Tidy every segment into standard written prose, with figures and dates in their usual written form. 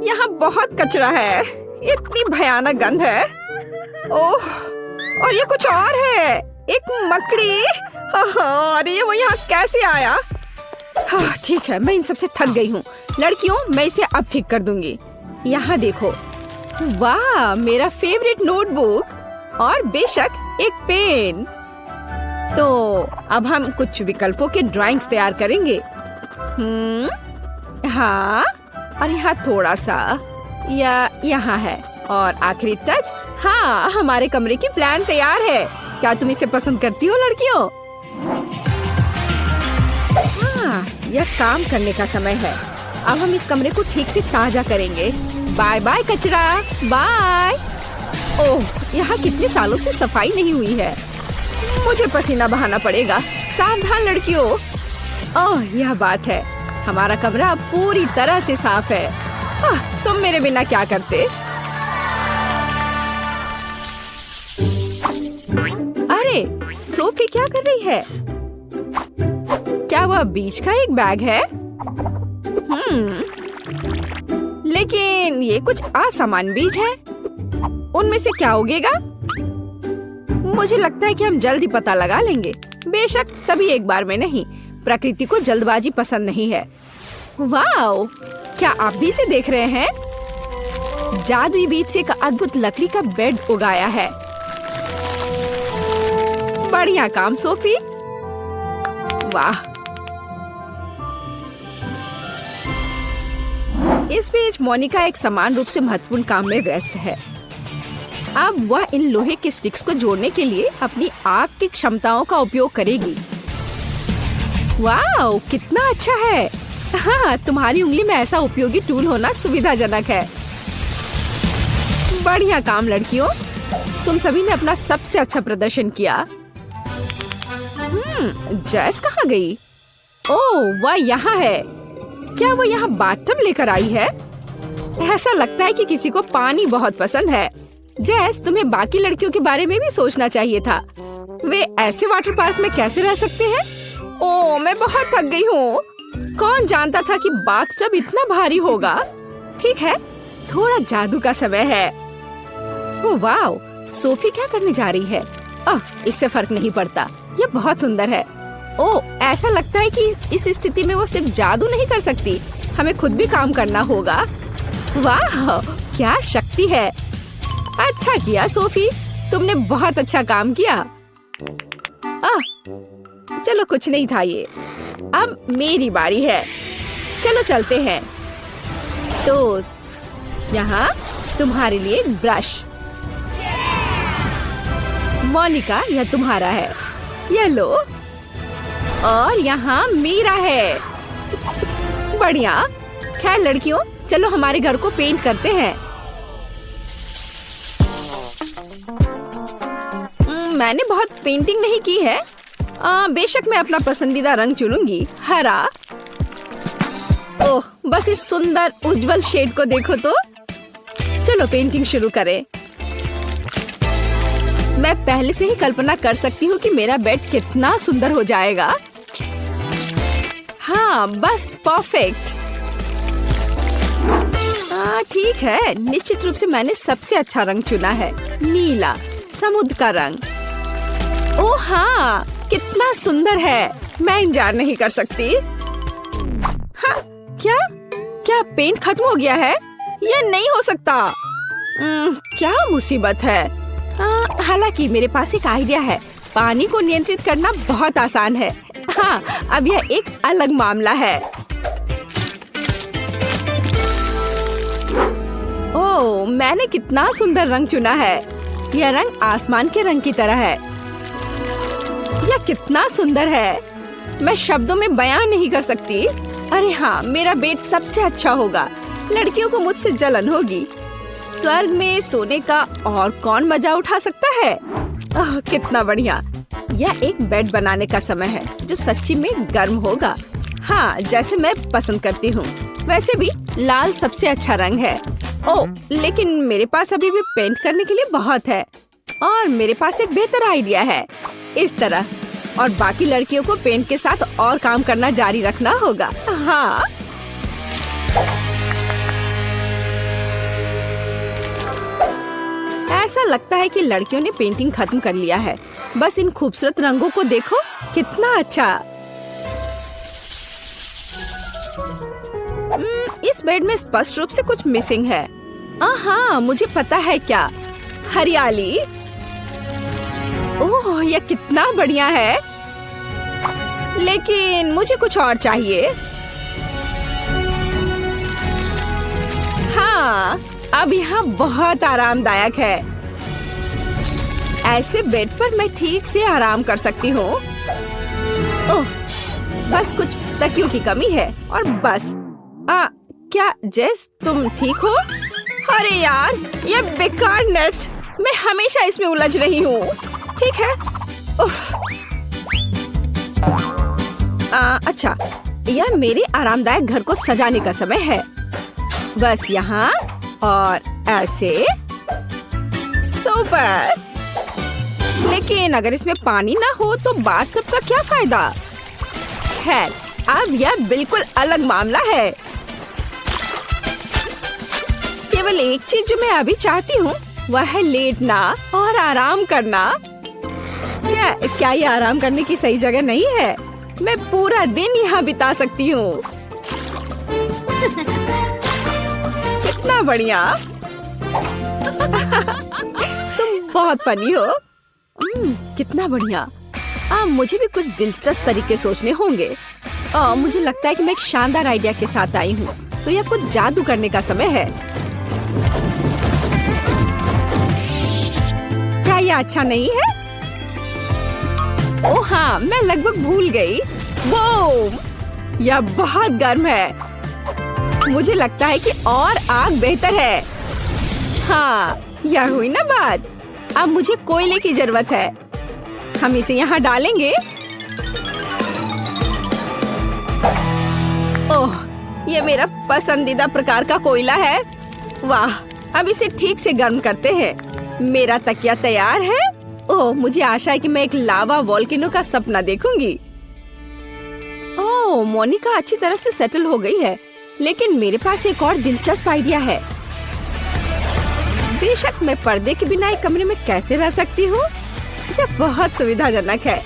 यहाँ बहुत कचरा है, इतनी भयानक गंध है। ओह, और ये कुछ और है, एक मकड़ी। अरे वो यहाँ कैसे आया? हाँ, ठीक है, मैं इन सबसे थक गई हूँ। लड़कियों, मैं इसे अब ठीक कर दूंगी। यहाँ देखो, वाह, मेरा फेवरेट नोटबुक और बेशक एक पेन। तो अब हम कुछ विकल्पों के ड्राइंग्स तैयार करेंगे। हाँ, और यहाँ थोड़ा सा, या यहाँ है, और आखिरी टच। हाँ, हमारे कमरे की प्लान तैयार है। क्या तुम इसे पसंद करती हो लड़कियों? हाँ, यह काम करने का समय है। अब हम इस कमरे को ठीक से ताजा करेंगे। बाय बाय कचरा, बाय। ओह, यहाँ कितने सालों से सफाई नहीं हुई है। मुझे पसीना बहाना पड़ेगा। सावधान लड़कियों। ओह, यह बात है, हमारा कमरा पूरी तरह से साफ है। तुम मेरे बिना क्या करते? अरे, सोफी क्या कर रही है? क्या वह बीच का एक बैग है? लेकिन ये कुछ असामान्य बीज है। उनमें से क्या उगेगा? मुझे लगता है कि हम जल्द ही पता लगा लेंगे। बेशक सभी एक बार में नहीं। प्रकृति को जल्दबाजी पसंद नहीं है। वाओ, क्या आप भी इसे देख रहे हैं? जादुई बीज से एक अद्भुत लकड़ी का बेड उगाया है। बढ़िया काम सोफी। वाह। इस बीच मोनिका एक समान रूप से महत्वपूर्ण काम में व्यस्त है। अब वह इन लोहे के स्टिक्स को जोड़ने के लिए अपनी आग की क्षमताओं का उपयोग करेगी। वाह, कितना अच्छा है। हाँ, तुम्हारी उंगली में ऐसा उपयोगी टूल होना सुविधाजनक है। बढ़िया काम लड़कियों, तुम सभी ने अपना सबसे अच्छा प्रदर्शन किया। जैस कहाँ गई? ओह, वह यहाँ है। क्या वो यहाँ बाथटब लेकर आई है? ऐसा लगता है कि किसी को पानी बहुत पसंद है। जैस, तुम्हें बाकी लड़कियों के बारे में भी सोचना चाहिए था। वे ऐसे वाटर पार्क में कैसे रह सकते हैं? ओह, मैं बहुत थक गई हूँ। कौन जानता था कि बाथटब इतना भारी होगा। ठीक है, थोड़ा जादू का समय है। ओह वाह, सोफी क्या करने जा रही है? इससे फर्क नहीं पड़ता, ये बहुत सुंदर है। ओह, ऐसा लगता है कि इस स्थिति में वो सिर्फ जादू नहीं कर सकती, हमें खुद भी काम करना होगा। वाह, क्या शक्ति है। अच्छा किया सोफी, तुमने बहुत अच्छा काम किया। चलो, कुछ नहीं था ये। अब मेरी बारी है। चलो चलते हैं। तो यहाँ तुम्हारे लिए एक ब्रश। मोनिका, यह तुम्हारा है, ये लो। और यहाँ मेरा है। बढ़िया। खैर लड़कियों, चलो हमारे घर को पेंट करते हैं। मैंने बहुत पेंटिंग नहीं की है। बेशक मैं अपना पसंदीदा रंग चुनूंगी, हरा। ओह, बस इस सुंदर उज्जवल शेड को देखो तो। चलो पेंटिंग शुरू करें। मैं पहले से ही कल्पना कर सकती हूँ कि मेरा बेड कितना सुंदर हो जाएगा। हाँ, बस परफेक्ट। ठीक है, निश्चित रूप से मैंने सबसे अच्छा रंग चुना है, नीला, समुद्र का रंग। ओह हाँ, कितना सुंदर है। मैं इंतजार नहीं कर सकती। हाँ, क्या पेंट खत्म हो गया है? यह नहीं हो सकता। क्या मुसीबत है। हालांकि मेरे पास एक आइडिया है। पानी को नियंत्रित करना बहुत आसान है। हाँ, अब यह एक अलग मामला है। ओह, मैंने कितना सुंदर रंग चुना है। यह रंग आसमान के रंग की तरह है। यह कितना सुंदर है, मैं शब्दों में बयान नहीं कर सकती। अरे हाँ, मेरा बेड सबसे अच्छा होगा। लड़कियों को मुझसे जलन होगी। स्वर्ग में सोने का और कौन मजा उठा सकता है? कितना बढ़िया। यह एक बेड बनाने का समय है जो सच्ची में गर्म होगा। हाँ, जैसे मैं पसंद करती हूँ। वैसे भी लाल सबसे अच्छा रंग है। ओह, लेकिन मेरे पास अभी भी पेंट करने के लिए बहुत है। और मेरे पास एक बेहतर आइडिया है। इस तरह, और बाकी लड़कियों को पेंट के साथ और काम करना जारी रखना होगा। हाँ, ऐसा लगता है कि लड़कियों ने पेंटिंग खत्म कर लिया है। बस इन खूबसूरत रंगों को देखो, कितना अच्छा। इस बेड में स्पष्ट रूप से कुछ मिसिंग है। हाँ, मुझे पता है क्या, हरियाली। ओह, यह कितना बढ़िया है। लेकिन मुझे कुछ और चाहिए। हाँ, अब यहाँ बहुत आरामदायक है। ऐसे बेड पर मैं ठीक से आराम कर सकती हूँ। ओह, बस कुछ तकियों की कमी है और बस। क्या जेस, तुम ठीक हो? अरे यार, ये बेकार नेट, मैं हमेशा इसमें उलझ रही हूँ। ठीक है। उफ। अच्छा, यह मेरे आरामदायक घर को सजाने का समय है। बस यहाँ और ऐसे। सुपर। लेकिन अगर इसमें पानी ना हो तो बाथटब का क्या फायदा? खैर, अब यह बिल्कुल अलग मामला है। केवल एक चीज जो मैं अभी चाहती हूँ वह है लेटना और आराम करना। क्या ये आराम करने की सही जगह नहीं है? मैं पूरा दिन यहाँ बिता सकती हूँ। कितना बढ़िया। तुम बहुत फनी हो। कितना बढ़िया। मुझे भी कुछ दिलचस्प तरीके सोचने होंगे। मुझे लगता है कि मैं एक शानदार आइडिया के साथ आई हूँ। तो यह कुछ जादू करने का समय है। क्या यह अच्छा नहीं है? ओह हाँ, मैं लगभग भूल गई। बूम! यह बहुत गर्म है। मुझे लगता है कि और आग बेहतर है। हाँ, यह हुई ना बात। अब मुझे कोयले की जरूरत है। हम इसे यहाँ डालेंगे। ओह, ये मेरा पसंदीदा प्रकार का कोयला है। वाह, अब इसे ठीक से गर्म करते हैं। मेरा तकिया तैयार है। ओह, मुझे आशा है कि मैं एक लावा वोल्केनो का सपना देखूंगी। ओह, मोनिका अच्छी तरह से सेटल हो गई है। लेकिन मेरे पास एक और दिलचस्प आइडिया है। बेशक मैं पर्दे के बिना एक कमरे में कैसे रह सकती हूँ? यह बहुत सुविधाजनक है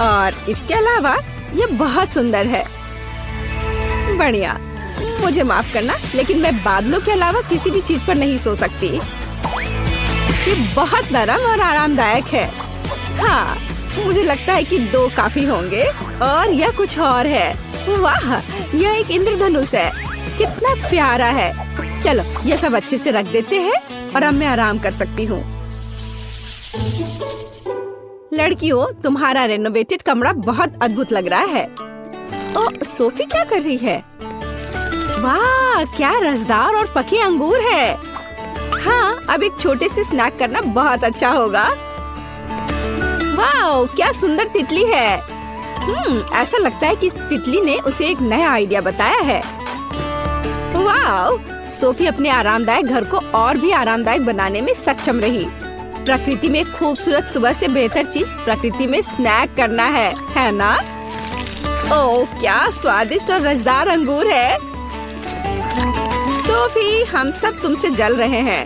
और इसके अलावा यह बहुत सुंदर है। बढ़िया। मुझे माफ करना, लेकिन मैं बादलों के अलावा किसी भी चीज पर नहीं सो सकती। ये बहुत नरम और आरामदायक है। हाँ, मुझे लगता है कि 2 काफी होंगे। और यह कुछ और है। वाह, यह एक इंद्रधनुष है। कितना प्यारा है। चलो, यह सब अच्छे से रख देते हैं और अब मैं आराम कर सकती हूँ। लड़कियों, तुम्हारा रेनोवेटेड कमरा बहुत अद्भुत लग रहा है। ओह, सोफी क्या कर रही है? वाह, क्या रसदार और पके अंगूर है। हाँ, अब एक छोटे से स्नैक करना बहुत अच्छा होगा। वाह, क्या सुंदर तितली है। ऐसा लगता है कि इस तितली ने उसे एक नया आइडिया बताया है। वाह, सोफी अपने आरामदायक घर को और भी आरामदायक बनाने में सक्षम रही। प्रकृति में खूबसूरत सुबह से बेहतर चीज प्रकृति में स्नैक करना है ना? ओह, क्या स्वादिष्ट और रसदार अंगूर है। सोफी, हम सब तुमसे जल रहे हैं।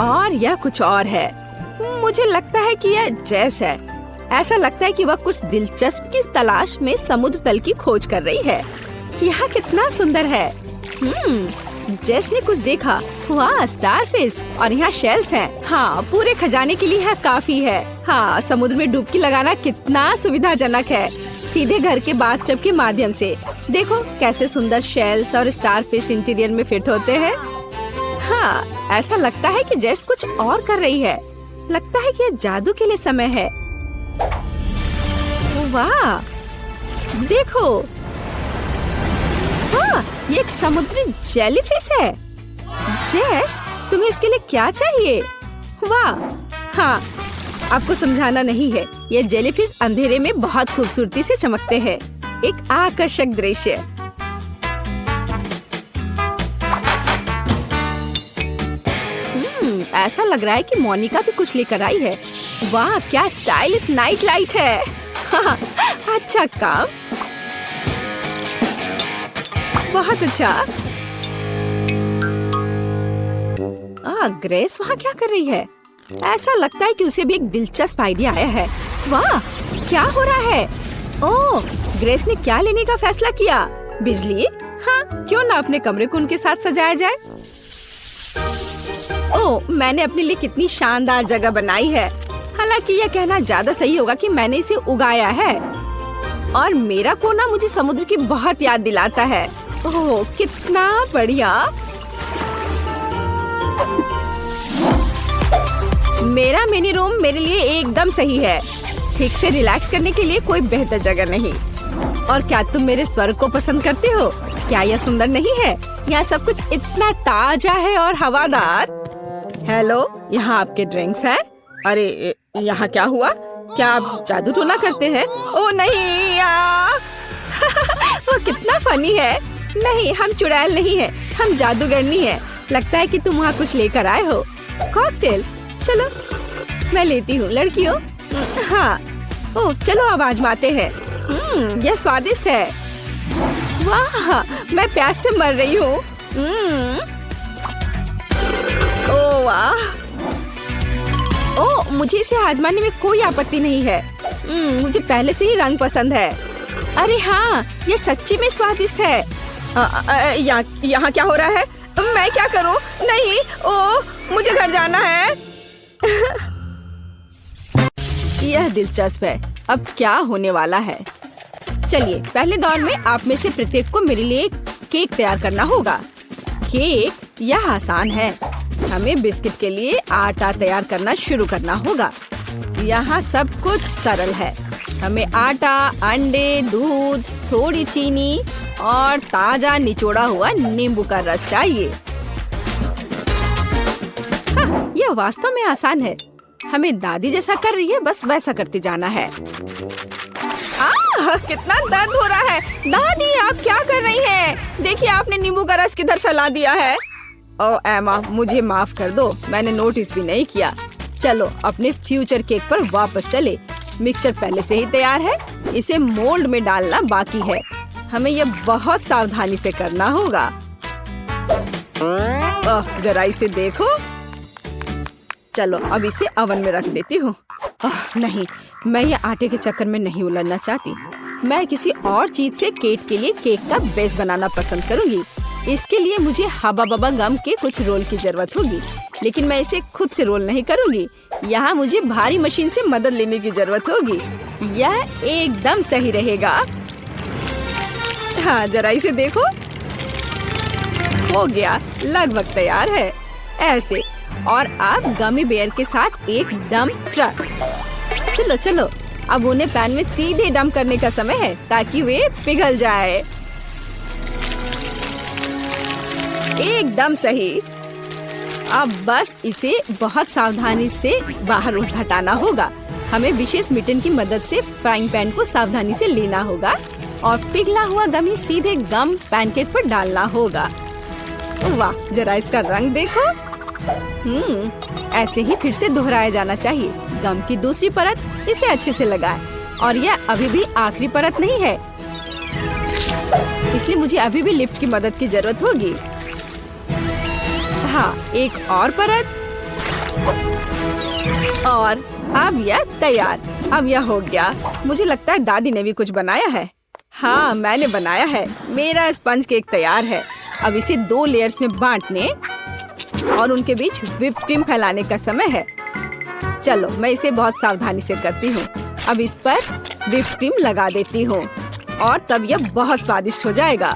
और यह कुछ और है। मुझे लगता है कि यह जेस है। ऐसा लगता है कि वह कुछ दिलचस्प की तलाश में समुद्र तल की खोज कर रही है। यह कितना सुंदर है। जेस ने कुछ देखा। वाह, स्टारफिश और यहाँ शेल्स हैं। हाँ, पूरे खजाने के लिए यह काफी है। हाँ, समुद्र में डुबकी लगाना कितना सुविधाजनक है, सीधे घर के बाथटब के माध्यम से। देखो कैसे सुंदर शेल्स और स्टारफिश इंटीरियर में फिट होते हैं। हाँ, ऐसा लगता है कि जेस कुछ और कर रही है। लगता है कि यह जादू के लिए समय है। वाह, देखो। वाह, ये एक समुद्री जेलीफिश है। जेस, तुम्हें इसके लिए क्या चाहिए? वाह, हाँ, आपको समझाना नहीं है। ये जेलीफिश अंधेरे में बहुत खूबसूरती से चमकते हैं। एक आकर्षक दृश्य। ऐसा लग रहा है कि मोनिका भी कुछ लेकर आई है। वाह, क्या स्टाइलिश नाइट लाइट है। अच्छा काम, बहुत अच्छा। ग्रेस वहाँ क्या कर रही है? ऐसा लगता है कि उसे भी एक दिलचस्प आइडिया आया है। वाह, क्या हो रहा है? ओह, ग्रेस ने क्या लेने का फैसला किया? बिजली? हाँ, क्यों ना अपने कमरे को उनके साथ सजाया जाए। ओह, मैंने अपने लिए कितनी शानदार जगह बनाई है। हालांकि यह कहना ज्यादा सही होगा कि मैंने इसे उगाया है। और मेरा कोना मुझे समुद्र की बहुत याद दिलाता है। ओह, कितना बढ़िया। मेरा मिनी रूम मेरे लिए एकदम सही है। ठीक से रिलैक्स करने के लिए कोई बेहतर जगह नहीं। और क्या तुम मेरे स्वर को पसंद करते हो? क्या यह सुंदर नहीं है? यहाँ सब कुछ इतना ताजा है और हवादार। हेलो, यहाँ आपके ड्रिंक्स हैं। अरे, यहाँ क्या हुआ? क्या आप जादू टोना करते हैं? ओ नहीं, वो कितना फनी है। नहीं, हम चुड़ैल नहीं है, हम जादूगरनी है। लगता है कि तुम वहाँ कुछ लेकर आए हो। कॉकटेल? चलो मैं लेती हूँ लड़कियों। हाँ, ओह चलो अब आजमाते हैं। यह स्वादिष्ट है। वाह, मैं प्यास से मर रही हूँ। ओह वाह, ओह मुझे इसे आजमाने में कोई आपत्ति नहीं है। मुझे पहले से ही रंग पसंद है। अरे हाँ, यह सच्ची में स्वादिष्ट है। यहाँ क्या हो रहा है? मैं क्या करूँ? नहीं, ओह मुझे घर जाना है। यह दिलचस्प है। अब क्या होने वाला है? चलिए, पहले दौर में आप में से प्रत्येक को मेरे लिए एक केक तैयार करना होगा। केक यह आसान है। हमें बिस्किट के लिए आटा तैयार करना शुरू करना होगा। यहाँ सब कुछ सरल है। हमें आटा, अंडे, दूध, थोड़ी चीनी और ताजा निचोड़ा हुआ नींबू का रस चाहिए। हाँ, यह वास्तव में आसान है। हमें दादी जैसा कर रही है, बस वैसा करते जाना है। कितना दर्द हो रहा है। दादी, आप क्या कर रही हैं? देखिए, आपने नींबू का रस किधर फैला दिया है। ओह एमा, मुझे माफ कर दो, मैंने नोटिस भी नहीं किया। चलो अपने फ्यूचर केक पर वापस चले। मिक्सचर पहले से ही तैयार है। इसे मोल्ड में डालना बाकी है। हमें यह बहुत सावधानी से करना होगा। जरा इसे देखो। चलो अब इसे ओवन में रख देती हूँ। नहीं, मैं ये आटे के चक्कर में नहीं उलझना चाहती। मैं किसी और चीज से केक के लिए केक का बेस बनाना पसंद करूँगी। इसके लिए मुझे हबा बबा गम के कुछ रोल की जरूरत होगी, लेकिन मैं इसे खुद से रोल नहीं करूँगी। यहाँ मुझे भारी मशीन से मदद लेने की जरूरत होगी। यह एकदम सही रहेगा। हाँ, जरा इसे देखो। हो गया, लगभग तैयार है। ऐसे। और अब गमी बेयर के साथ एक डंप ट्रक। चलो चलो, अब उन्हें पैन में सीधे डंप करने का समय है ताकि वे पिघल जाए। एकदम सही। अब बस इसे बहुत सावधानी से बाहर हटाना होगा। हमें विशेष मिटन की मदद से फ्राइंग पैन को सावधानी से लेना होगा और पिघला हुआ गमी सीधे गम पैनकेक पर डालना होगा। वाह, जरा इसका रंग देखो। ऐसे ही फिर से दोहराया जाना चाहिए। गम की दूसरी परत इसे अच्छे से लगाएं। और यह अभी भी आखिरी परत नहीं है, इसलिए मुझे अभी भी लिफ्ट की मदद की जरूरत होगी। हाँ, एक और परत। और अब यह तैयार। अब यह हो गया। मुझे लगता है दादी ने भी कुछ बनाया है। हाँ, मैंने बनाया है। मेरा स्पंज केक तैयार है। अब इसे 2 लेयर्स में बांटने और उनके बीच व्हिप क्रीम फैलाने का समय है। चलो मैं इसे बहुत सावधानी से करती हूँ। अब इस पर व्हिप क्रीम लगा देती हूँ और तब यह बहुत स्वादिष्ट हो जाएगा।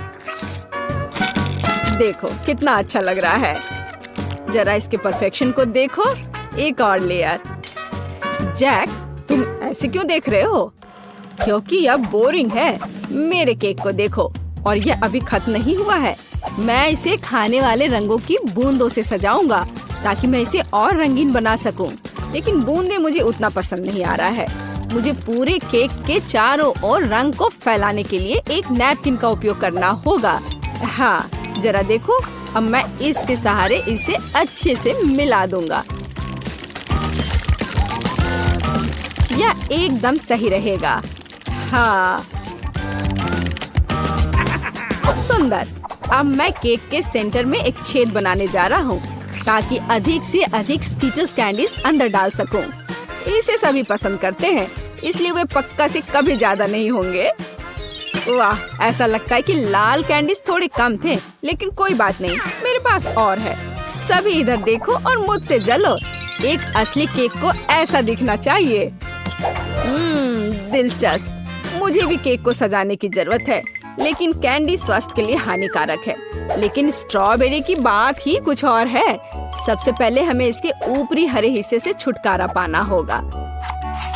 देखो कितना अच्छा लग रहा है। जरा इसके परफेक्शन को देखो। एक और लेयर। जैक, तुम ऐसे क्यों देख रहे हो? क्योंकि यह बोरिंग है। मेरे केक को देखो। और यह अभी खत्म नहीं हुआ है। मैं इसे खाने वाले रंगों की बूंदों से सजाऊंगा ताकि मैं इसे और रंगीन बना सकूं। लेकिन बूंदे मुझे उतना पसंद नहीं आ रहा है। मुझे पूरे केक के चारों ओर रंग को फैलाने के लिए एक नैपकिन का उपयोग करना होगा। हाँ, जरा देखो। अब मैं इसके सहारे इसे अच्छे से मिला दूंगा। यह एकदम सही रहेगा। हाँ, सुंदर। अब मैं केक के सेंटर में एक छेद बनाने जा रहा हूँ। ताकि अधिक से अधिक स्कीटल्स कैंडीज अंदर डाल सकूं। इसे सभी पसंद करते हैं, इसलिए वे पक्का से कभी ज्यादा नहीं होंगे। वाह, ऐसा लगता है कि लाल कैंडीज थोड़े कम थे, लेकिन कोई बात नहीं, मेरे पास और है। सभी इधर देखो और मुझसे जलो। एक असली केक को ऐसा दिखना चाहिए। दिलचस्प। मुझे भी केक को सजाने की जरूरत है, लेकिन कैंडी स्वास्थ्य के लिए हानिकारक है। लेकिन स्ट्रॉबेरी की बात ही कुछ और है। सबसे पहले हमें इसके ऊपरी हरे हिस्से से छुटकारा पाना होगा।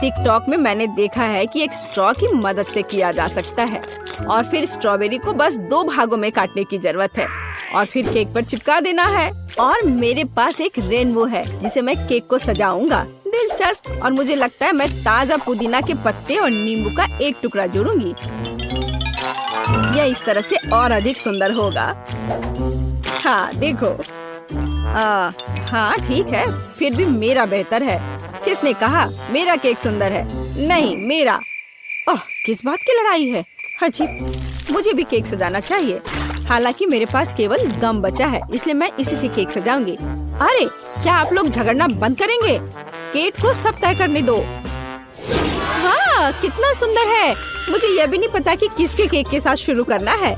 टिकटॉक में मैंने देखा है कि एक स्ट्रॉ की मदद से किया जा सकता है और फिर स्ट्रॉबेरी को बस 2 भागों में काटने की जरूरत है और फिर केक पर चिपका देना है। और मेरे पास एक रेनबो है जिसे मैं केक को सजाऊंगा। दिलचस्प। और मुझे लगता है मैं ताजा पुदीना के पत्ते और नींबू का एक टुकड़ा जोड़ूंगी। यह इस तरह से और अधिक सुंदर होगा। हाँ देखो। हाँ ठीक है, फिर भी मेरा बेहतर है। किसने कहा मेरा केक सुंदर है? नहीं, मेरा। ओह, किस बात की लड़ाई है? अजीब। मुझे भी केक सजाना चाहिए। हालांकि मेरे पास केवल गम बचा है, इसलिए मैं इसी से केक सजाऊंगी। अरे, क्या आप लोग झगड़ना बंद करेंगे? केक को सब तय करने दो। वाह, कितना सुंदर है। मुझे यह भी नहीं पता कि किसके केक के साथ शुरू करना है।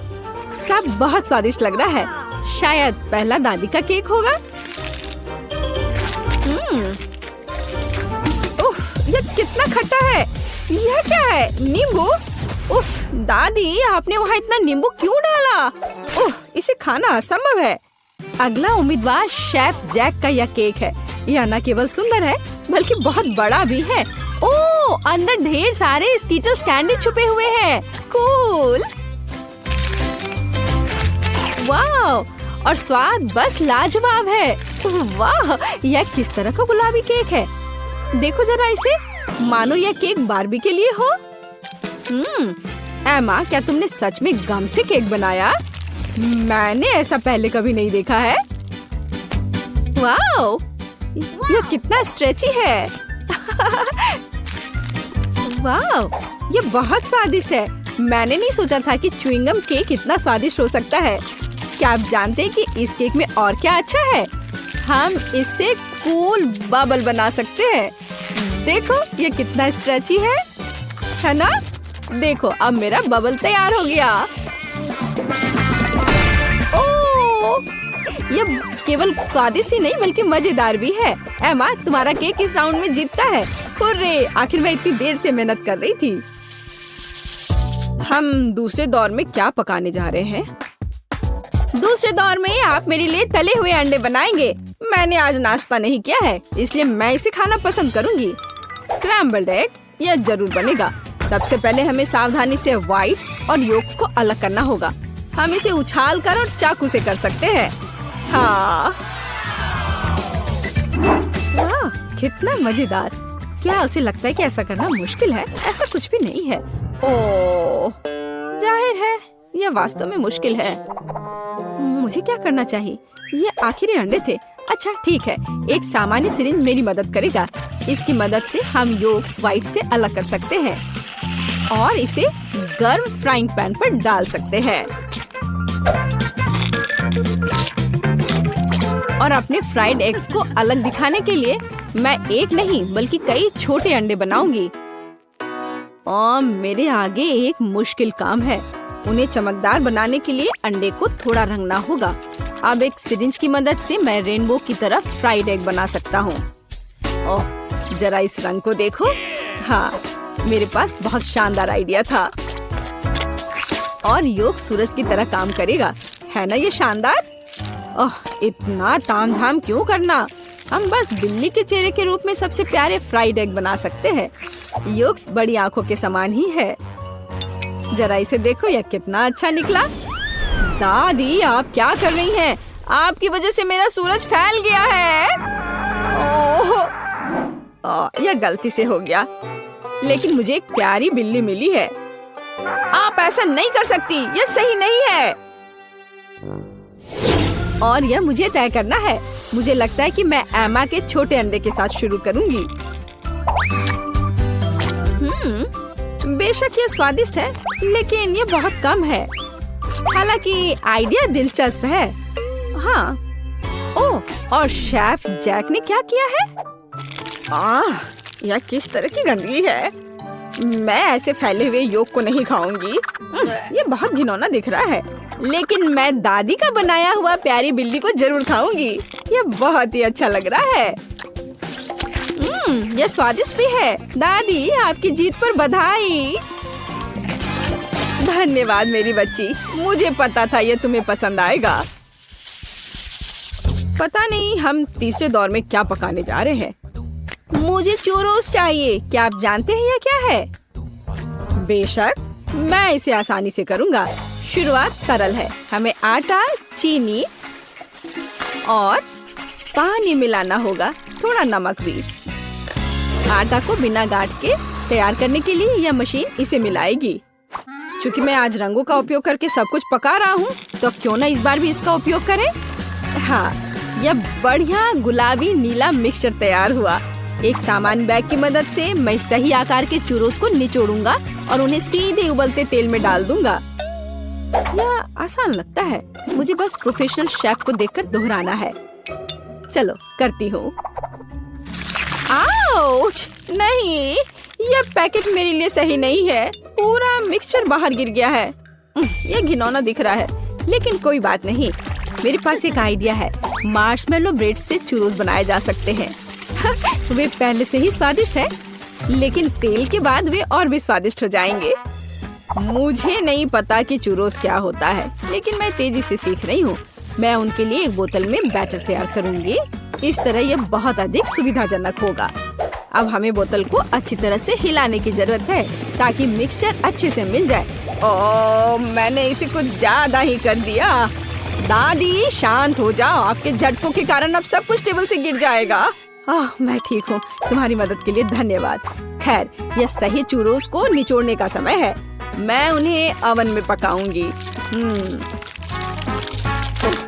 सब बहुत स्वादिष्ट लग रहा है। शायद पहला दादी का केक होगा। यह कितना खट्टा है। यह क्या है? नींबू? उफ, दादी आपने वहाँ इतना नींबू क्यों डाला? ओह, इसे खाना असंभव है। अगला उम्मीदवार शेफ जैक का यह केक है। यह न केवल सुंदर है बल्कि बहुत बड़ा भी है। ओह, अंदर ढेर सारे स्कीटल्स कैंडी छुपे हुए हैं। कूल। वाह, और स्वाद बस लाजवाब है। वाह, यह किस तरह का गुलाबी केक है। देखो जरा इसे, मानो यह केक बार्बी के लिए हो। एमा, क्या तुमने सच में गम से केक बनाया? मैंने ऐसा पहले कभी नहीं देखा है। वाह, यह कितना स्ट्रेची है। वाह, यह बहुत स्वादिष्ट है। मैंने नहीं सोचा था कि च्युइंगम केक इतना स्वादिष्ट हो सकता है। क्या आप जानते हैं कि इस केक में और क्या अच्छा है? हम इससे कूल बबल बना सकते हैं। देखो, ये कितना स्ट्रेची है ना? देखो, अब मेरा बबल तैयार हो गया। ओह, ये केवल स्वादिष्ट ही नहीं बल्कि मजेदार भी है। एमा, तुम्हारा केक इस राउंड में जीतता है। हुर्रे! आखिर मैं इतनी देर से मेहनत कर रही थी। हम दूसरे दौर में क्या पकाने जा रहे हैं? दूसरे दौर में आप मेरे लिए तले हुए अंडे बनाएंगे। मैंने आज नाश्ता नहीं किया है, इसलिए मैं इसे खाना पसंद करूंगी। स्क्रैम्बल्ड एग, यह जरूर बनेगा। सबसे पहले हमें सावधानी से व्हाइट्स और योक्स को अलग करना होगा। हम इसे उछाल कर और चाकू से कर सकते हैं। हाँ, वाह, कितना मजेदार। क्या उसे लगता है कि ऐसा करना मुश्किल है? ऐसा कुछ भी नहीं है। ओह, जाहिर है यह वास्तव में मुश्किल है। मुझे क्या करना चाहिए? ये आखिरी अंडे थे। अच्छा ठीक है, एक सामान्य सिरिंज मेरी मदद करेगा। इसकी मदद से हम योक्स व्हाइट से अलग कर सकते हैं और इसे गर्म फ्राइंग पैन पर डाल सकते हैं। और अपने फ्राइड एग्स को अलग दिखाने के लिए मैं एक नहीं बल्कि कई छोटे अंडे बनाऊंगी। और मेरे आगे एक मुश्किल काम है। उन्हें चमकदार बनाने के लिए अंडे को थोड़ा रंगना होगा। अब एक सिरिंज की मदद से मैं रेनबो की तरह फ्राइड एग बना सकता हूँ। ओह, जरा इस रंग को देखो। हाँ, मेरे पास बहुत शानदार आइडिया था। और योग सूरज की तरह काम करेगा, है ना ये शानदार? ओह, इतना तामझाम क्यों करना? हम बस बिल्ली के चेहरे के रूप में सबसे प्यारे फ्राइड एग बना सकते हैं। योक्स बड़ी आंखों के समान ही है। जरा इसे देखो, यह कितना अच्छा निकला। दादी, आप क्या कर रही हैं? आपकी वजह से मेरा सूरज फैल गया है। ओह, यह गलती से हो गया। लेकिन मुझे एक प्यारी बिल्ली मिली है। आप ऐसा नहीं कर सकती, यह सही नहीं है। और यह मुझे तय करना है। मुझे लगता है कि मैं एमा के छोटे अंडे के साथ शुरू करूंगी। बेशक यह स्वादिष्ट है, लेकिन यह बहुत कम है। हालांकि आइडिया दिलचस्प है। हाँ, ओह, और शेफ जैक ने क्या किया है? यह किस तरह की गंदगी है। मैं ऐसे फैले हुए योग को नहीं खाऊंगी। ये बहुत घिनौना दिख रहा है, लेकिन मैं दादी का बनाया हुआ प्यारी बिल्ली को जरूर खाऊंगी। ये बहुत ही अच्छा लग रहा है। ये स्वादिष्ट भी है। दादी, आपकी जीत पर बधाई। धन्यवाद मेरी बच्ची, मुझे पता था ये तुम्हें पसंद आएगा। पता नहीं हम तीसरे दौर में क्या पकाने जा रहे हैं। मुझे चूरोस चाहिए। क्या आप जानते हैं यह क्या है? बेशक, मैं इसे आसानी से करूंगा। शुरुआत सरल है। हमें आटा, चीनी और पानी मिलाना होगा, थोड़ा नमक भी। आटा को बिना गांठ के तैयार करने के लिए यह मशीन इसे मिलाएगी। चूंकि मैं आज रंगों का उपयोग करके सब कुछ पका रहा हूँ, तो क्यों ना इस बार भी इसका उपयोग करें। हाँ, यह बढ़िया गुलाबी नीला मिक्सचर तैयार हुआ। एक सामान्य बैग की मदद से मैं सही आकार के चूरोस को निचोड़ूंगा और उन्हें सीधे उबलते तेल में डाल दूंगा। यह आसान लगता है, मुझे बस प्रोफेशनल शेफ को देखकर दोहराना है। चलो करती हूँ। आउच! नहीं, यह पैकेट मेरे लिए सही नहीं है। पूरा मिक्सचर बाहर गिर गया है। यह घिनौना दिख रहा है, लेकिन कोई बात नहीं। मेरे पास एक आइडिया है। मार्शमेलो ब्रेड से चूरोस बनाए जा सकते हैं। वे पहले से ही स्वादिष्ट है, लेकिन तेल के बाद वे और भी स्वादिष्ट हो जाएंगे। मुझे नहीं पता कि चूरोस क्या होता है, लेकिन मैं तेजी से सीख रही हूँ। मैं उनके लिए एक बोतल में बैटर तैयार करूँगी। इस तरह यह बहुत अधिक सुविधाजनक होगा। अब हमें बोतल को अच्छी तरह से हिलाने की जरूरत है, ताकि मिक्सचर अच्छे से मिल जाए। ओह, मैंने इसे कुछ ज्यादा ही कर दिया। दादी, शांत हो जाओ। आपके झटकों के कारण अब सब कुछ टेबल से गिर जाएगा। मैं ठीक हूँ। तुम्हारी मदद के लिए धन्यवाद। खैर, यह सही चूरोस को निचोड़ने का समय है। मैं उन्हें ओवन में पकाऊंगी।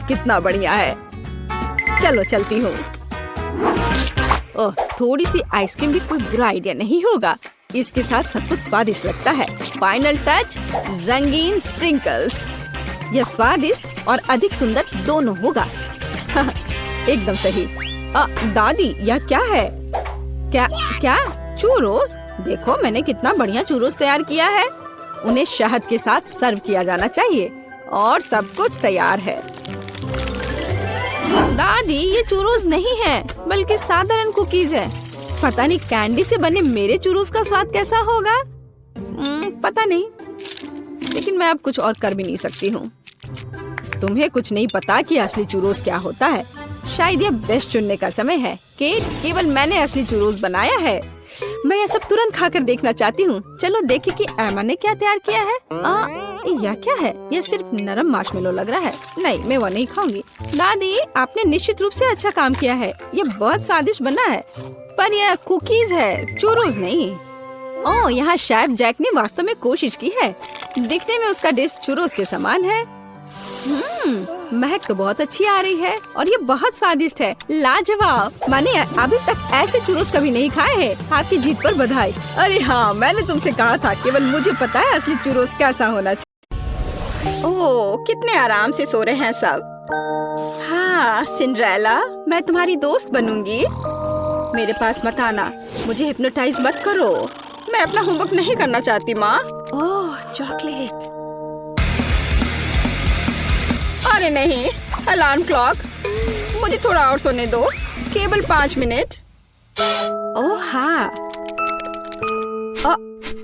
कितना बढ़िया है। चलो चलती हूँ। ओह, थोड़ी सी आइसक्रीम भी कोई बुरा आइडिया नहीं होगा। इसके साथ सब कुछ स्वादिष्ट लगता है। फाइनल टच, रंगीन स्प्रिंकल्स। यह स्वादिष्ट और अधिक सुंदर दोनों होगा। एकदम सही। दादी, यह क्या है? क्या चूरोस? देखो, मैंने कितना बढ़िया चूरोस तैयार किया है। उन्हें शहद के साथ सर्व किया जाना चाहिए और सब कुछ तैयार है। दादी, ये चूरोस नहीं है, बल्कि साधारण कुकीज है। पता नहीं कैंडी से बने मेरे चूरोस का स्वाद कैसा होगा। पता नहीं, लेकिन मैं अब कुछ और कर भी नहीं सकती हूँ। तुम्हें कुछ नहीं पता कि असली चूरोस क्या होता है। शायद यह बेस्ट चुनने का समय है। केवल मैंने असली चूरोस बनाया है। मैं यह सब तुरंत खाकर देखना चाहती हूँ। चलो देखें कि एमा ने क्या तैयार किया है। यह क्या है? यह सिर्फ नरम मार्शमेलो लग रहा है। नहीं, मैं वो नहीं खाऊंगी। दादी, आपने निश्चित रूप से अच्छा काम किया है। यह बहुत स्वादिष्ट बना है, पर यह कुकीज है, चूरोस नहीं। ओह, यहाँ शेफ जैक ने वास्तव में कोशिश की है। दिखने में उसका डिश चूरोस के समान है। महक तो बहुत अच्छी आ रही है और ये बहुत स्वादिष्ट है। लाजवाब। मैंने अभी तक ऐसे चूरोस कभी नहीं खाए हैं। आपकी जीत पर बधाई। अरे हाँ, मैंने तुमसे कहा था, केवल मुझे पता है असली चूरोस कैसा होना चाहिए। ओह, कितने आराम से सो रहे हैं सब। हाँ सिंड्रेला, मैं तुम्हारी दोस्त बनूंगी। मेरे पास मत आना, मुझे हिप्नोटाइज मत करो। मैं अपना होमवर्क नहीं करना चाहती माँ। ओह, चॉकलेट। अरे नहीं, अलार्म क्लॉक। मुझे थोड़ा और सोने दो, केवल 5 मिनट। ओह हाँ,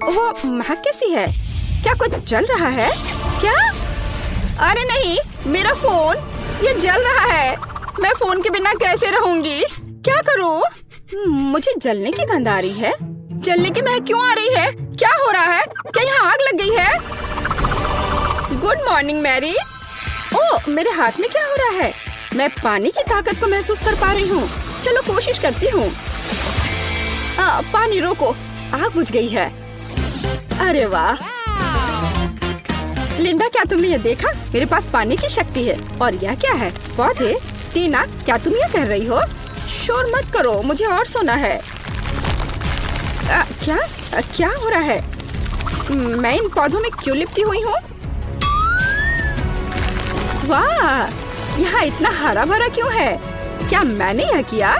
वो महक कैसी है? क्या कुछ जल रहा है क्या? अरे नहीं, मेरा फोन, ये जल रहा है। मैं फोन के बिना कैसे रहूंगी? क्या करूं? मुझे जलने की गंध आ रही है। जलने की महक क्यों आ रही है? क्या हो रहा है? क्या यहाँ आग लग गई है? Good morning Mary. ओह, मेरे हाथ में क्या हो रहा है? मैं पानी की ताकत को महसूस कर पा रही हूँ। चलो कोशिश करती हूँ। पानी रोको, आग बुझ गई है। अरे वाह लिंडा, क्या तुमने ये देखा? मेरे पास पानी की शक्ति है। और यह क्या है? पौधे? टीना, क्या तुम ये कह रही हो? शोर मत करो, मुझे और सोना है। क्या हो रहा है? मैं इन पौधों में क्यों लिपटी हुई हूँ? वाह, यहाँ इतना हरा भरा क्यों है? क्या मैंने यह किया?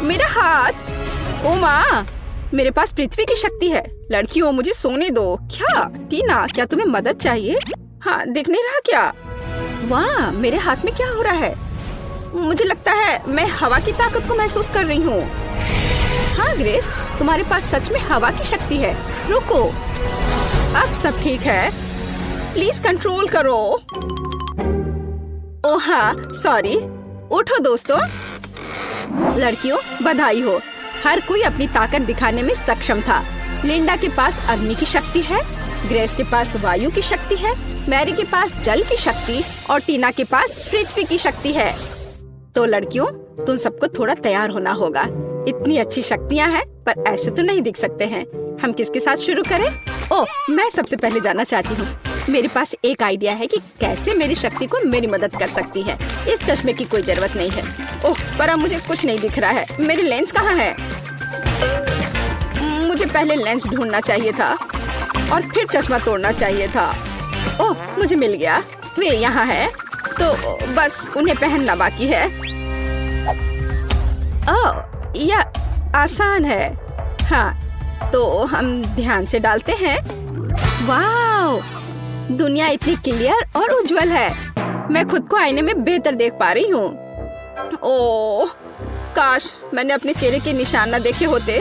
मेरा हाथ! ओ माँ, मेरे पास पृथ्वी की शक्ति है। लड़कियों, मुझे सोने दो। क्या टीना, क्या तुम्हें मदद चाहिए? हाँ, दिख नहीं रहा क्या? वाह, मेरे हाथ में क्या हो रहा है? मुझे लगता है मैं हवा की ताकत को महसूस कर रही हूँ। हाँ ग्रेस, तुम्हारे पास सच में हवा की शक्ति है। रुको, अब सब ठीक है। प्लीज कंट्रोल करो। ओह हाँ, सॉरी। उठो दोस्तों। लड़कियों, बधाई हो। हर कोई अपनी ताकत दिखाने में सक्षम था। लिंडा के पास अग्नि की शक्ति है, ग्रेस के पास वायु की शक्ति है, मैरी के पास जल की शक्ति और टीना के पास पृथ्वी की शक्ति है। तो लड़कियों, तुम सबको थोड़ा तैयार होना होगा। इतनी अच्छी शक्तियाँ हैं, पर ऐसे तो नहीं दिख सकते हैं। हम किसके साथ शुरू करें? ओह, मैं सबसे पहले जानना चाहती हूँ। मेरे पास एक आइडिया है कि कैसे मेरी शक्ति को मेरी मदद कर सकती है। इस चश्मे की कोई जरूरत नहीं है। ओह, पर अब मुझे कुछ नहीं दिख रहा है। मेरी लेंस कहाँ है? मुझे पहले लेंस ढूंढना चाहिए था और फिर चश्मा तोड़ना चाहिए था। ओह, मुझे मिल गया। वे यहाँ है, तो बस उन्हें पहनना बाकी है। ओह, यह आसान है। हाँ, तो हम ध्यान से डालते हैं। वाओ, दुनिया इतनी क्लियर और उज्जवल है। मैं खुद को आईने में बेहतर देख पा रही हूँ। ओह, काश मैंने अपने चेहरे के निशान न देखे होते।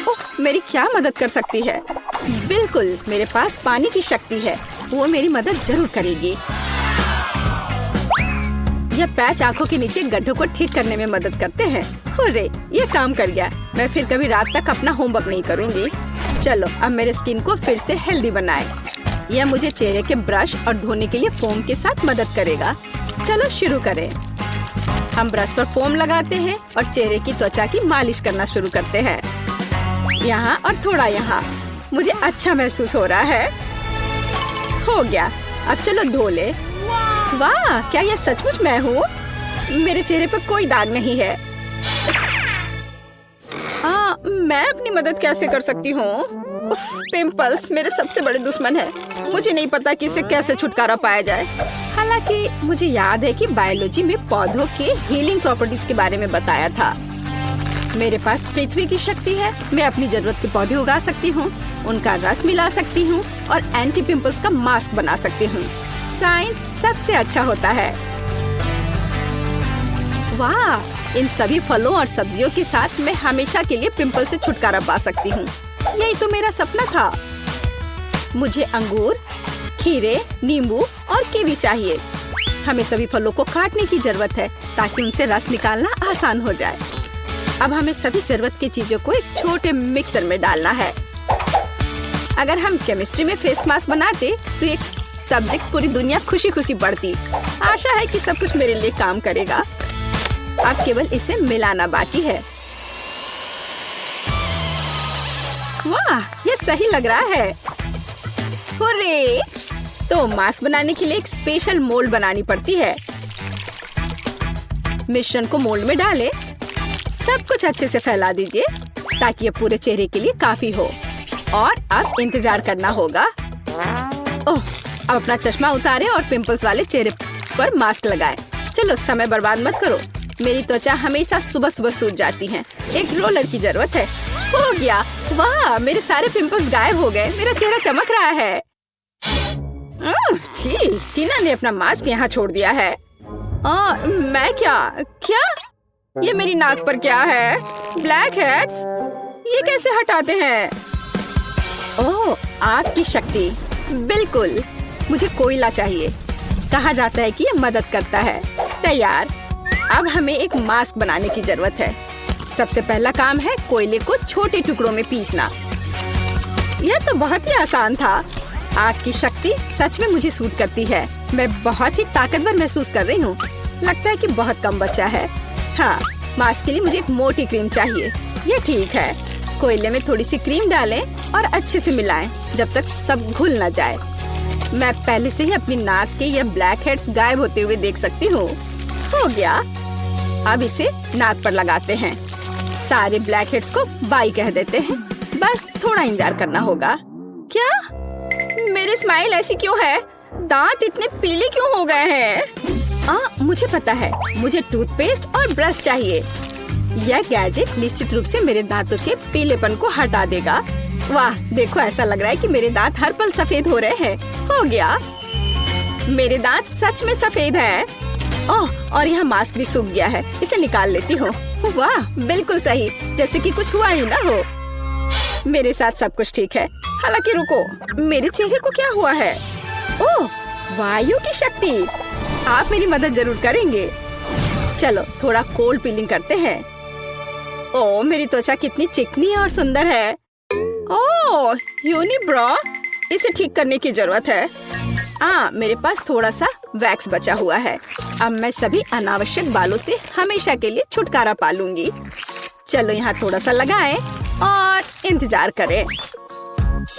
ओह, मेरी क्या मदद कर सकती है? बिल्कुल, मेरे पास पानी की शक्ति है। वो मेरी मदद जरूर करेगी। यह पैच आंखों के नीचे गड्ढों को ठीक करने में मदद करते हैं। हुर्रे, ये काम कर गया। मैं फिर कभी रात तक अपना होमवर्क नहीं करूंगी। चलो, अब मेरे स्किन को फिर से हेल्दी बनाएं। यह मुझे चेहरे के ब्रश और धोने के लिए फोम के साथ मदद करेगा। चलो शुरू करें। हम ब्रश पर फोम लगाते हैं और चेहरे की त्वचा की मालिश करना शुरू करते हैं। यहाँ और थोड़ा यहाँ। मुझे अच्छा महसूस हो रहा है। हो गया, अब चलो धो ले। वाह, क्या यह सचमुच मैं हूँ? मेरे चेहरे पर कोई दाग नहीं है। मैं अपनी मदद कैसे कर सकती हूँ? पिंपल्स मेरे सबसे बड़े दुश्मन है। मुझे नहीं पता कि इससे कैसे छुटकारा पाया जाए। हालांकि मुझे याद है कि बायोलॉजी में पौधों के हीलिंग प्रॉपर्टीज के बारे में बताया था। मेरे पास पृथ्वी की शक्ति है। मैं अपनी जरूरत के पौधे उगा सकती हूँ, उनका रस मिला सकती हूँ और एंटी पिंपल्स का मास्क बना सकती हूँ। साइंस सबसे अच्छा होता है। वाह, इन सभी फलों और सब्जियों के साथ मैं हमेशा के लिए पिंपल से छुटकारा पा सकती हूँ। यही तो मेरा सपना था। मुझे अंगूर, खीरे, नींबू और कीवी चाहिए। हमें सभी फलों को काटने की जरूरत है ताकि उनसे रस निकालना आसान हो जाए। अब हमें सभी जरूरत की चीजों को एक छोटे मिक्सर में डालना है। अगर हम केमिस्ट्री में फेस मास्क बनाते तो एक सब्जेक्ट पूरी दुनिया खुशी खुशी बढ़ती। आशा है कि सब कुछ मेरे लिए काम करेगा। अब केवल इसे मिलाना बाकी है। वाह, ये सही लग रहा है। हुर्रे! तो मास्क बनाने के लिए एक स्पेशल मोल्ड बनानी पड़ती है। मिश्रण को मोल्ड में डालें। सब कुछ अच्छे से फैला दीजिए ताकि ये पूरे चेहरे के लिए काफी हो। और अब इंतजार करना होगा। ओह, अब अपना चश्मा उतारें और पिंपल्स वाले चेहरे पर मास्क लगाएं। चलो, समय बर्बाद मत करो। मेरी त्वचा हमेशा सुबह सुबह सूज जाती है। एक रोलर की जरूरत है। हो गया। वाह, मेरे सारे पिंपल्स गायब हो गए। मेरा चेहरा चमक रहा है। छी, टीना ने अपना मास्क यहाँ छोड़ दिया है। मैं क्या? ये मेरी नाक पर क्या है? Black heads? ये कैसे हटाते हैं? ओह, आग की शक्ति। बिल्कुल, मुझे कोयला चाहिए। कहा जाता है कि ये मदद करता है। तैयार। अब हमें एक मास्क बनाने की जरूरत है। सबसे पहला काम है कोयले को छोटे टुकड़ों में पीसना। यह तो बहुत ही आसान था। आग की शक्ति सच में मुझे सूट करती है। मैं बहुत ही ताकतवर महसूस कर रही हूँ। लगता है कि बहुत कम बचा है। हाँ, मास्क के लिए मुझे एक मोटी क्रीम चाहिए। ये ठीक है। कोयले में थोड़ी सी क्रीम डालें और अच्छे से मिलाएं जब तक सब घुल न जाए। मैं पहले से ही अपनी नाक के ये ब्लैक हेड्स गायब होते हुए देख सकती हूँ। हो गया। अब इसे नाक पर लगाते हैं। सारे ब्लैक हेड्स को बाय कह देते हैं। बस थोड़ा इंतजार करना होगा। क्या? मेरी स्माइल ऐसी क्यों है? दांत इतने पीले क्यों हो गए हैं? मुझे पता है, मुझे टूथपेस्ट और ब्रश चाहिए। यह गैजेट निश्चित रूप से मेरे दांतों के पीलेपन को हटा देगा। वाह, देखो ऐसा लग रहा है कि मेरे दांत हर पल सफेद हो रहे हैं। हो गया, मेरे दांत सच में सफेद हैं। ओह, और यहाँ मास्क भी सूख गया है, इसे निकाल लेती हूँ। वाह, बिल्कुल सही, जैसे कि कुछ हुआ ही ना हो। मेरे साथ सब कुछ ठीक है। हालांकि रुको, मेरे चेहरे को क्या हुआ है? ओह, वायु की शक्ति! आप मेरी मदद जरूर करेंगे। चलो थोड़ा कोल्ड पीलिंग करते हैं। ओह, मेरी त्वचा कितनी चिकनी और सुंदर है। ओह, यूनिब्रो, इसे ठीक करने की जरूरत है। मेरे पास थोड़ा सा वैक्स बचा हुआ है। अब मैं सभी अनावश्यक बालों से हमेशा के लिए छुटकारा पा लूंगी। चलो यहाँ थोड़ा सा लगाएं और इंतजार करें।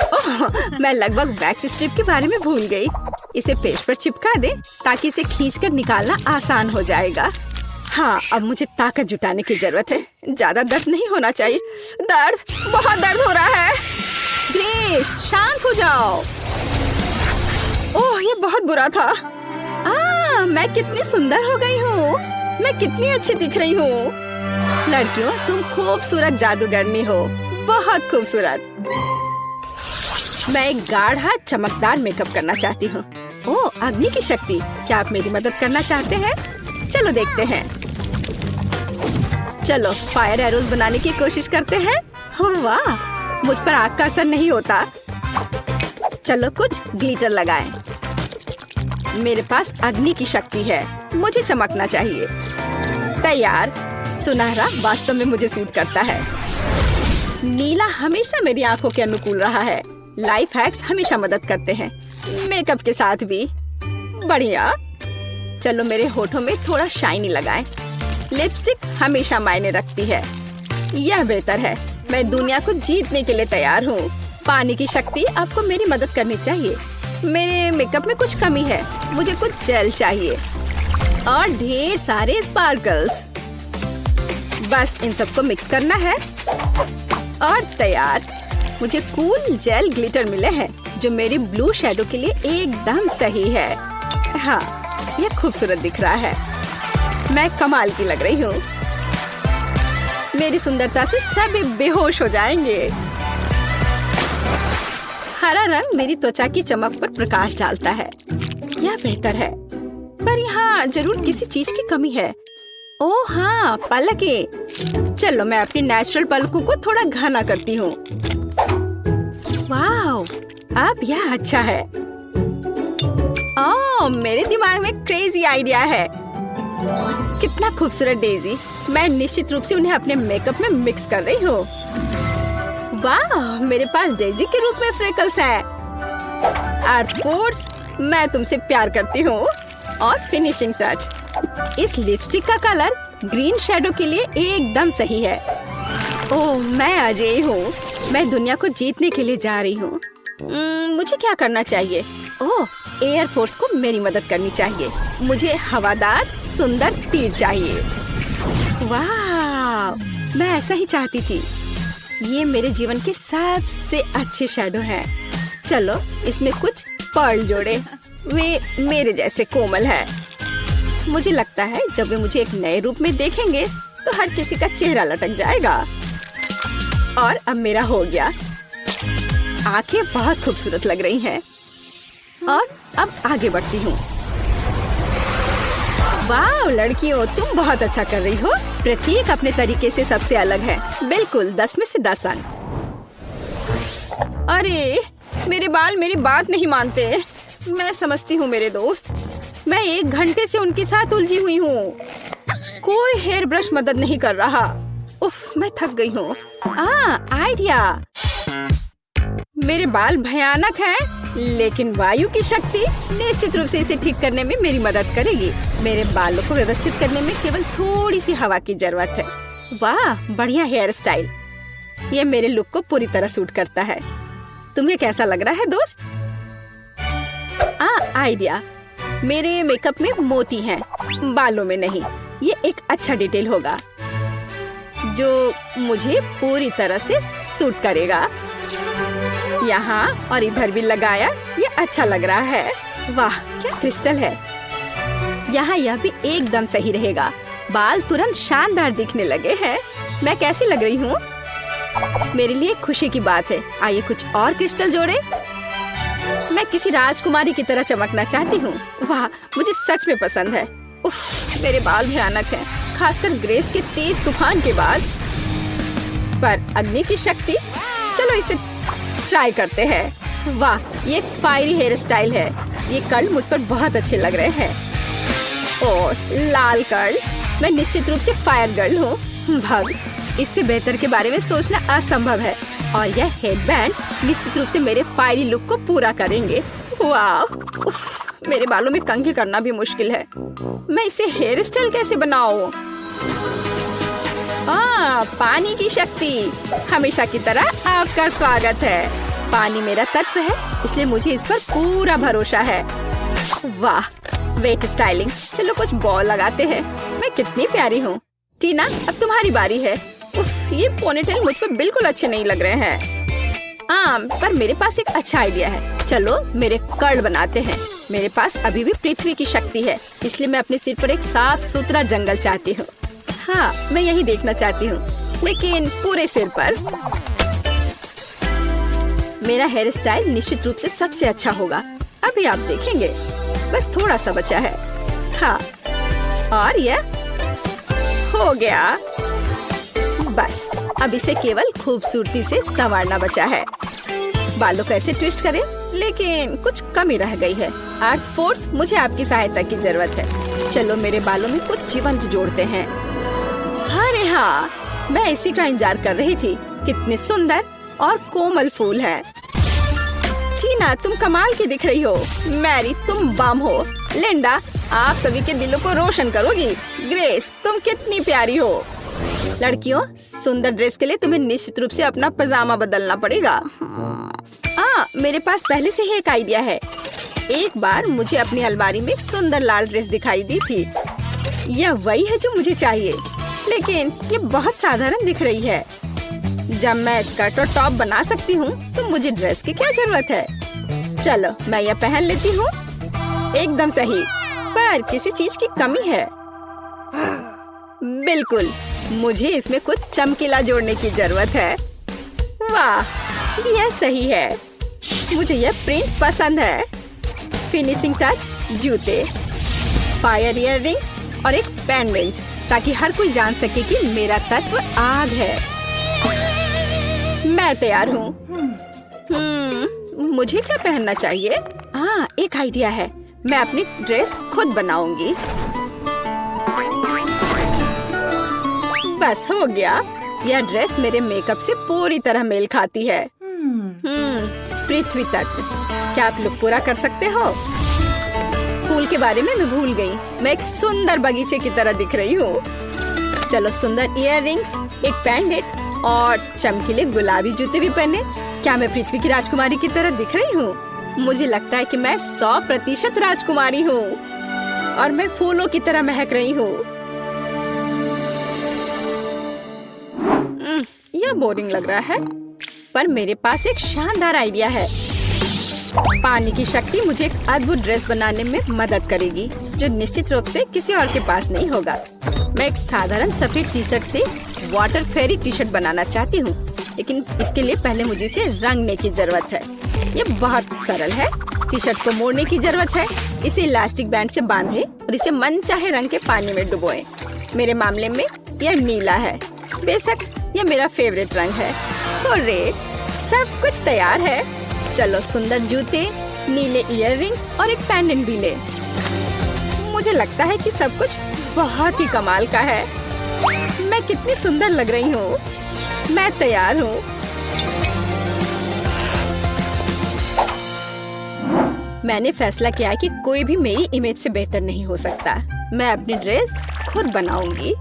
ओह, मैं लगभग वैक्स स्ट्रिप के बारे में भूल गई। इसे पेस्ट पर चिपका दें ताकि इसे खींचकर निकालना आसान हो जाएगा। हाँ, अब मुझे ताकत जुटाने की जरूरत है। ज्यादा दर्द नहीं होना चाहिए। बहुत दर्द हो रहा है। ग्रेस, शांत हो जाओ। ओह, ये बहुत बुरा था। मैं कितनी सुंदर हो गई हूँ। मैं कितनी अच्छी दिख रही हूँ। लड़कियों, तुम खूबसूरत जादूगरनी हो, बहुत खूबसूरत। मैं एक गाढ़ा चमकदार मेकअप करना चाहती हूँ। ओह, अग्नि की शक्ति, क्या आप मेरी मदद करना चाहते हैं? चलो देखते हैं। चलो फायर एरोज बनाने की कोशिश करते हैं। वाह, मुझ पर आग का असर नहीं होता। चलो कुछ ग्लिटर लगाएं। मेरे पास अग्नि की शक्ति है, मुझे चमकना चाहिए। तैयार। सुनहरा वास्तव में मुझे सूट करता है। नीला हमेशा मेरी आंखों के अनुकूल रहा है। लाइफ हैक्स हमेशा मदद करते हैं, मेकअप के साथ भी। बढ़िया। चलो मेरे होठों में थोड़ा शाइनी लगाएं। लिपस्टिक हमेशा मायने रखती है। यह बेहतर है। मैं दुनिया को जीतने के लिए तैयार हूँ। पानी की शक्ति आपको मेरी मदद करनी चाहिए। मेरे मेकअप में कुछ कमी है, मुझे कुछ जेल चाहिए और ढेर सारे स्पार्कल्स। बस इन सबको मिक्स करना है और तैयार। मुझे कूल जेल ग्लिटर मिले हैं जो मेरी ब्लू शैडो के लिए एकदम सही है। हाँ, यह खूबसूरत दिख रहा है। मैं कमाल की लग रही हूँ। मेरी सुंदरता से सभी बेहोश हो जाएंगे। हरा रंग मेरी त्वचा की चमक पर प्रकाश डालता है। यह बेहतर है, पर यहाँ जरूर किसी चीज की कमी है। ओह हाँ, पलकें। चलो मैं अपनी नेचुरल पलकों को थोड़ा घना करती हूँ। वाह, अब यह अच्छा है। ओह, मेरे दिमाग में क्रेजी आइडिया है। कितना खूबसूरत डेजी। मैं निश्चित रूप से उन्हें अपने मेकअप में मिक्स कर रही हूँ। वाह, मेरे पास डेजी के रूप में फ्रेकल्स हैं। अर्थ फोर्स, मैं तुमसे प्यार करती हूँ। और फिनिशिंग टच, इस लिपस्टिक का कलर ग्रीन शैडो के लिए एकदम सही है। ओह, मैं अजय हूँ। मैं दुनिया को जीतने के लिए जा रही हूँ। मुझे क्या करना चाहिए? ओह, एयर फोर्स को मेरी मदद करनी चाहिए। मुझे हवादार सुंदर तीर चाहिए। वाह, मैं ऐसा ही चाहती थी। ये मेरे जीवन के सबसे अच्छे शैडो हैं। चलो इसमें कुछ पर्ल जोड़े। वे मेरे जैसे कोमल है। मुझे लगता है जब वे मुझे एक नए रूप में देखेंगे तो हर किसी का चेहरा लटक जाएगा। और अब मेरा हो गया। आंखें बहुत खूबसूरत लग रही हैं। और अब आगे बढ़ती हूँ। वाह लड़कियों, तुम बहुत अच्छा कर रही हो। प्रत्येक अपने तरीके से सबसे अलग है। बिल्कुल 10 में से 10 अंक। अरे मेरे बाल मेरी बात नहीं मानते। मैं समझती हूँ मेरे दोस्त, मैं 1 घंटे से उनके साथ उलझी हुई हूँ। कोई हेयर ब्रश मदद नहीं कर रहा। उफ, मैं थक गई हूँ। आइडिया। मेरे बाल भयानक हैं, लेकिन वायु की शक्ति निश्चित रूप से इसे ठीक करने में मेरी मदद करेगी। मेरे बालों को व्यवस्थित करने में केवल थोड़ी सी हवा की जरूरत है। वाह, बढ़िया हेयर स्टाइल। ये मेरे लुक को पूरी तरह सूट करता है। तुम्हें कैसा लग रहा है दोस्त? आइडिया। मेरे मेकअप में मोती हैं, बालों में नहीं। ये एक अच्छा डिटेल होगा जो मुझे पूरी तरह से सूट करेगा। यहाँ और इधर भी लगाया। ये अच्छा लग रहा है। वाह, क्या क्रिस्टल है। यहाँ यह भी एकदम सही रहेगा। बाल तुरंत शानदार दिखने लगे हैं। मैं कैसी लग रही हूँ? मेरे लिए खुशी की बात है। आइए कुछ और क्रिस्टल जोड़े। मैं किसी राजकुमारी की तरह चमकना चाहती हूँ। वाह, मुझे सच में पसंद है। उफ, मेरे बाल भयानक हैं, खासकर ग्रेस के तेज तूफान के बाद। पर अग्नि की शक्ति, चलो इसे ट्राई करते हैं। वाह, ये एक फायरी हेयर स्टाइल है। ये कर्ल मुझ पर बहुत अच्छे लग रहे हैं। और लाल कर्ल, मैं निश्चित रूप से फायर गर्ल हूँ। भग, इससे बेहतर के बारे में सोचना असंभव है। और यह हेडबैंड निश्चित रूप से मेरे फायरी लुक को पूरा करेंगे। वाह, उफ, मेरे बालों में कंघी करना भी मुश्किल है। मैं इसे हेयर स्टाइल कैसे बनाऊं? पानी की शक्ति, हमेशा की तरह आपका स्वागत है। पानी मेरा तत्व है, इसलिए मुझे इस पर पूरा भरोसा है। वाह, वेट स्टाइलिंग, चलो कुछ बॉल लगाते हैं। मैं कितनी प्यारी हूँ। टीना, अब तुम्हारी बारी है। उफ, ये पोनीटेल मुझ पर बिल्कुल अच्छे नहीं लग रहे हैं। पर मेरे पास एक अच्छा आइडिया है। चलो मेरे कर्ल बनाते हैं। मेरे पास अभी भी पृथ्वी की शक्ति है, इसलिए मैं अपने सिर पर एक साफ सुथरा जंगल चाहती हूँ। हाँ, मैं यही देखना चाहती हूँ, लेकिन पूरे सिर पर। मेरा हेयर स्टाइल निश्चित रूप से सबसे अच्छा होगा। अभी आप देखेंगे, बस थोड़ा सा बचा है। हाँ, और यह हो गया। बस अब इसे केवल खूबसूरती से संवारना बचा है। बालों को ऐसे ट्विस्ट करें, लेकिन कुछ कमी रह गई है। आर्ट फोर्स, मुझे आपकी सहायता की जरूरत है। चलो मेरे बालों में कुछ जीवंत जोड़ते हैं। अरे हाँ, मैं इसी का इंतजार कर रही थी। कितने सुंदर और कोमल फूल हैं। टीना, तुम कमाल की दिख रही हो। मैरी, तुम बम हो। लिंडा, आप सभी के दिलों को रोशन करोगी। ग्रेस, तुम कितनी प्यारी हो। लड़कियों, सुंदर ड्रेस के लिए तुम्हें निश्चित रूप से अपना पजामा बदलना पड़ेगा। मेरे पास पहले से ही एक आइडिया है। एक बार मुझे अपनी अलमारी में एक सुंदर लाल ड्रेस दिखाई दी थी। यह वही है जो मुझे चाहिए, लेकिन ये बहुत साधारण दिख रही है। जब मैं स्कर्ट और टॉप बना सकती हूँ, तो मुझे ड्रेस की क्या जरूरत है। चलो मैं यह पहन लेती हूँ। एकदम सही, पर किसी चीज की कमी है। बिल्कुल, मुझे इसमें कुछ चमकीला जोड़ने की जरूरत है। वाह, यह सही है। मुझे यह प्रिंट पसंद है। फिनिशिंग टच, जूते, फायर इयर रिंग्स और एक पेंडेंट, ताकि हर कोई जान सके कि मेरा तत्व आग है। मैं तैयार हूँ। मुझे क्या पहनना चाहिए? एक आइडिया है। मैं अपनी ड्रेस खुद बनाऊंगी। बस हो गया। यह ड्रेस मेरे मेकअप से पूरी तरह मेल खाती है। पृथ्वी तत्व, क्या आप लुक पूरा कर सकते हो? फूल के बारे में मैं भूल गई। मैं एक सुंदर बगीचे की तरह दिख रही हूँ। चलो सुंदर इयर रिंग्स, एक पेंडेंट और चमकीले गुलाबी जूते भी पहने। क्या मैं पृथ्वी की राजकुमारी की तरह दिख रही हूँ? मुझे लगता है कि मैं 100% राजकुमारी हूँ और मैं फूलों की तरह महक रही हूँ। यह बोरिंग लग रहा है, पर मेरे पास एक शानदार आइडिया है। पानी की शक्ति मुझे एक अद्भुत ड्रेस बनाने में मदद करेगी, जो निश्चित रूप से किसी और के पास नहीं होगा। मैं एक साधारण सफेद टी शर्ट से वाटर फेरी टी शर्ट बनाना चाहती हूँ, लेकिन इसके लिए पहले मुझे इसे रंगने की जरूरत है। ये बहुत सरल है। टी शर्ट को मोड़ने की जरूरत है। इसे इलास्टिक बैंड से बांधे और इसे मनचाहे रंग के पानी में डुबोएं। मेरे मामले में यह नीला है। बेशक यह मेरा फेवरेट रंग है। हुर्रे, सब कुछ तैयार है। चलो सुंदर जूते, नीले इयर रिंग्स और एक पेंडेंट भी ले। मुझे लगता है कि सब कुछ बहुत ही कमाल का है। मैं कितनी सुंदर लग रही हूँ। मैं तैयार हूँ। मैंने फैसला किया कि कोई भी मेरी इमेज से बेहतर नहीं हो सकता। मैं अपनी ड्रेस खुद बनाऊंगी।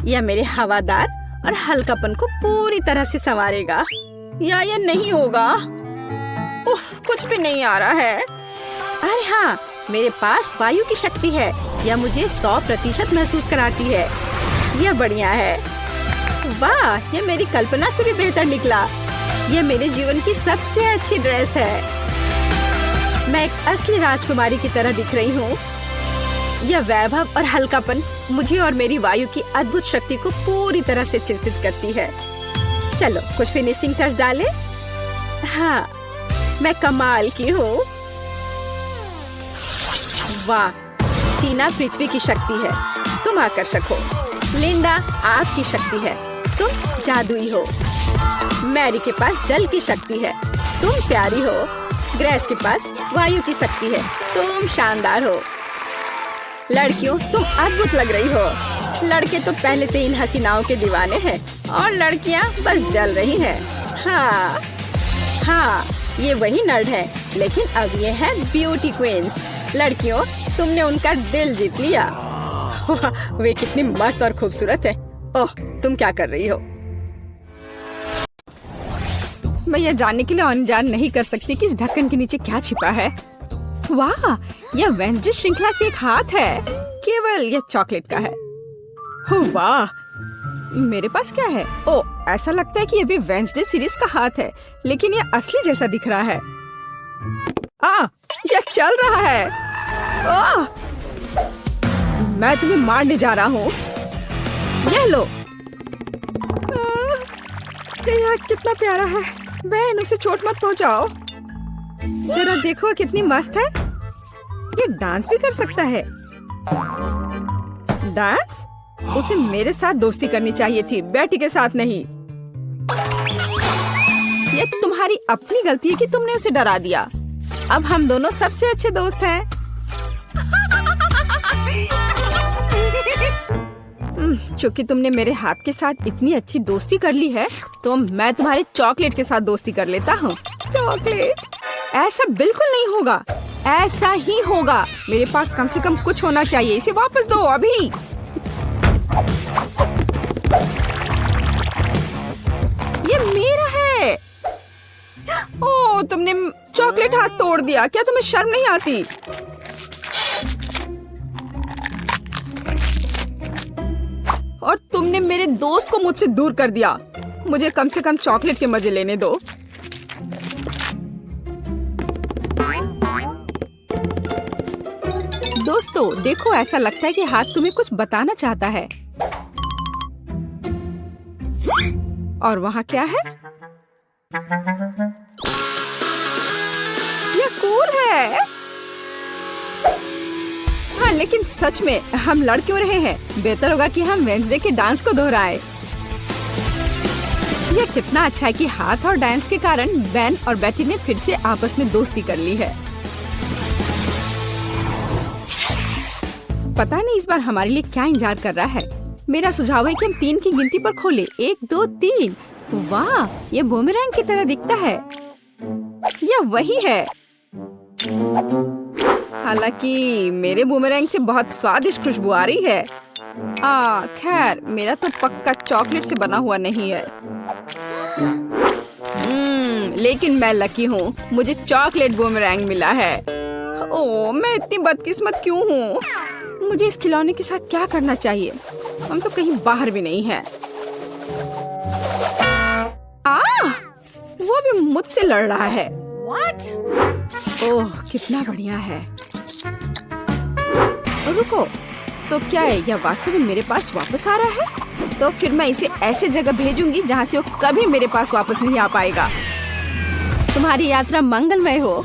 यह मेरे हवादार और हल्कापन को पूरी तरह से संवारेगा। या यह नहीं होगा। उफ, कुछ भी नहीं आ रहा है। अरे हाँ, मेरे पास वायु की शक्ति है। यह मुझे 100% महसूस कराती है। यह बढ़िया है। वाह, यह मेरी कल्पना से भी बेहतर निकला। यह मेरे जीवन की सबसे अच्छी ड्रेस है। मैं एक असली राजकुमारी की तरह दिख रही हूँ। यह वैभव और हल्कापन मुझे और मेरी वायु की अद्भुत शक्ति को पूरी तरह से चिंतित करती है। चलो कुछ फिनिशिंग टच डालें। हाँ, मैं कमाल की हूँ। वाह, टीना पृथ्वी की शक्ति है, तुम आकर्षक हो। लिंडा आग की शक्ति है, तुम जादुई हो। मैरी के पास जल की शक्ति है, तुम प्यारी हो। ग्रेस के पास वायु की शक्ति है, तुम शानदार हो। लड़कियों, तुम अद्भुत लग रही हो। लड़के तो पहले से इन हसीनाओं के दीवाने हैं और लड़कियां बस जल रही हैं। हाँ, ये वही नर्ड है, लेकिन अब ये है ब्यूटी क्वींस। लड़कियों, तुमने उनका दिल जीत लिया। वे कितनी मस्त और खूबसूरत है। ओह, तुम क्या कर रही हो? मैं यह जानने के लिए अनजान नहीं कर सकती कि इस ढक्कन के नीचे क्या छिपा है। वाह, यह वेंसडे श्रृंखला से एक हाथ है, केवल यह चॉकलेट का है। वाह, मेरे पास क्या है? ओह, ऐसा लगता है कि यह भी वेंसडे सीरीज का हाथ है, लेकिन यह असली जैसा दिख रहा है। यह चल रहा है। मैं तुम्हें मारने जा रहा हूँ। यह लो। यह कितना प्यारा है। बहन, उसे चोट मत पहुँचाओ। जरा देखो कितनी मस्त है। ये डांस भी कर सकता है। डांस? उसे मेरे साथ दोस्ती करनी चाहिए थी, बेटी के साथ नहीं। ये तुम्हारी अपनी गलती है कि तुमने उसे डरा दिया। अब हम दोनों सबसे अच्छे दोस्त हैं। चूंकि तुमने मेरे हाथ के साथ इतनी अच्छी दोस्ती कर ली है, तो मैं तुम्हारे चॉकलेट के साथ दोस्ती कर लेता हूँ। चॉकलेट? ऐसा बिल्कुल नहीं होगा। ऐसा ही होगा। मेरे पास कम से कम कुछ होना चाहिए। इसे वापस दो अभी। ये मेरा है। ओह, तुमने चॉकलेट हाथ तोड़ दिया। क्या तुम्हें शर्म नहीं आती? और तुमने मेरे दोस्त को मुझसे दूर कर दिया। मुझे कम से कम चॉकलेट के मजे लेने दो। दोस्तों, देखो, ऐसा लगता है कि हाथ तुम्हें कुछ बताना चाहता है। और वहाँ क्या है? यह कूल है। हाँ, लेकिन सच में हम लड़ क्यों रहे हैं? बेहतर होगा कि हम वेंसडे के डांस को दोहराएं। यह कितना अच्छा है कि हाथ और डांस के कारण बेन और बेटी ने फिर से आपस में दोस्ती कर ली है। पता नहीं इस बार हमारे लिए क्या इंतजार कर रहा है। मेरा सुझाव है कि हम 3 की गिनती पर खोले। 1, 2, 3। वाह, ये बूमेरैंग की तरह दिखता है। यह वही है। हालांकि मेरे बूमेरैंग से बहुत स्वादिष्ट खुशबू आ रही है। खैर, मेरा तो पक्का चॉकलेट से बना हुआ नहीं है। लेकिन मैं लकी हूँ, मुझे चॉकलेट बूमेरैंग मिला है। ओह, मैं इतनी बदकिस्मत क्यों हूँ? मुझे इस खिलौने के साथ क्या करना चाहिए? हम तो कहीं बाहर भी नहीं हैं। वो भी मुझसे लड़ रहा है। What? ओह, कितना बढ़िया है। रुको, तो क्या है? यह वास्तव में मेरे पास वापस आ रहा है? तो फिर मैं इसे ऐसे जगह भेजूंगी जहाँ से वो कभी मेरे पास वापस नहीं आ पाएगा। तुम्हारी यात्रा मंगलमय हो।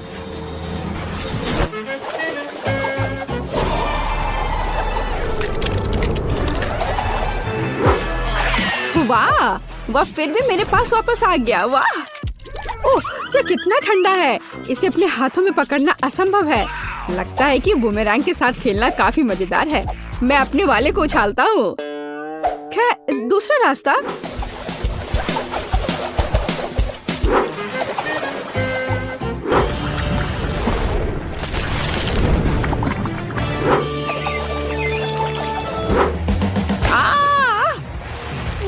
वाह, वह फिर भी मेरे पास वापस आ गया। वाह, ओह, यह कितना ठंडा है। इसे अपने हाथों में पकड़ना असंभव है। लगता है कि बूमेरैंग के साथ खेलना काफी मजेदार है। मैं अपने वाले को उछालता हूँ। खैर, दूसरा रास्ता।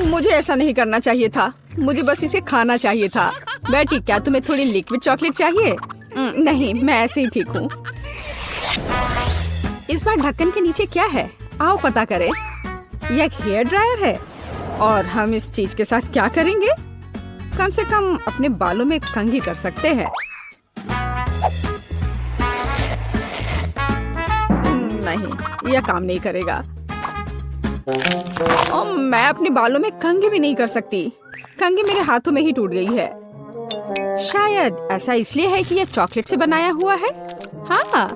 मुझे ऐसा नहीं करना चाहिए था। मुझे बस इसे खाना चाहिए था। बेटी, क्या तुम्हें थोड़ी लिक्विड चॉकलेट चाहिए? नहीं, मैं ऐसे ही ठीक हूँ। इस बार ढक्कन के नीचे क्या है? आओ पता करें। यह एक हेयर ड्रायर है। और हम इस चीज के साथ क्या करेंगे? कम से कम अपने बालों में कंघी कर सकते हैं। नहीं, यह काम नहीं करेगा। और मैं अपने बालों में कंघी भी नहीं कर सकती। कंघी मेरे हाथों में ही टूट गई है। शायद ऐसा इसलिए है कि यह चॉकलेट से बनाया हुआ है। हाँ,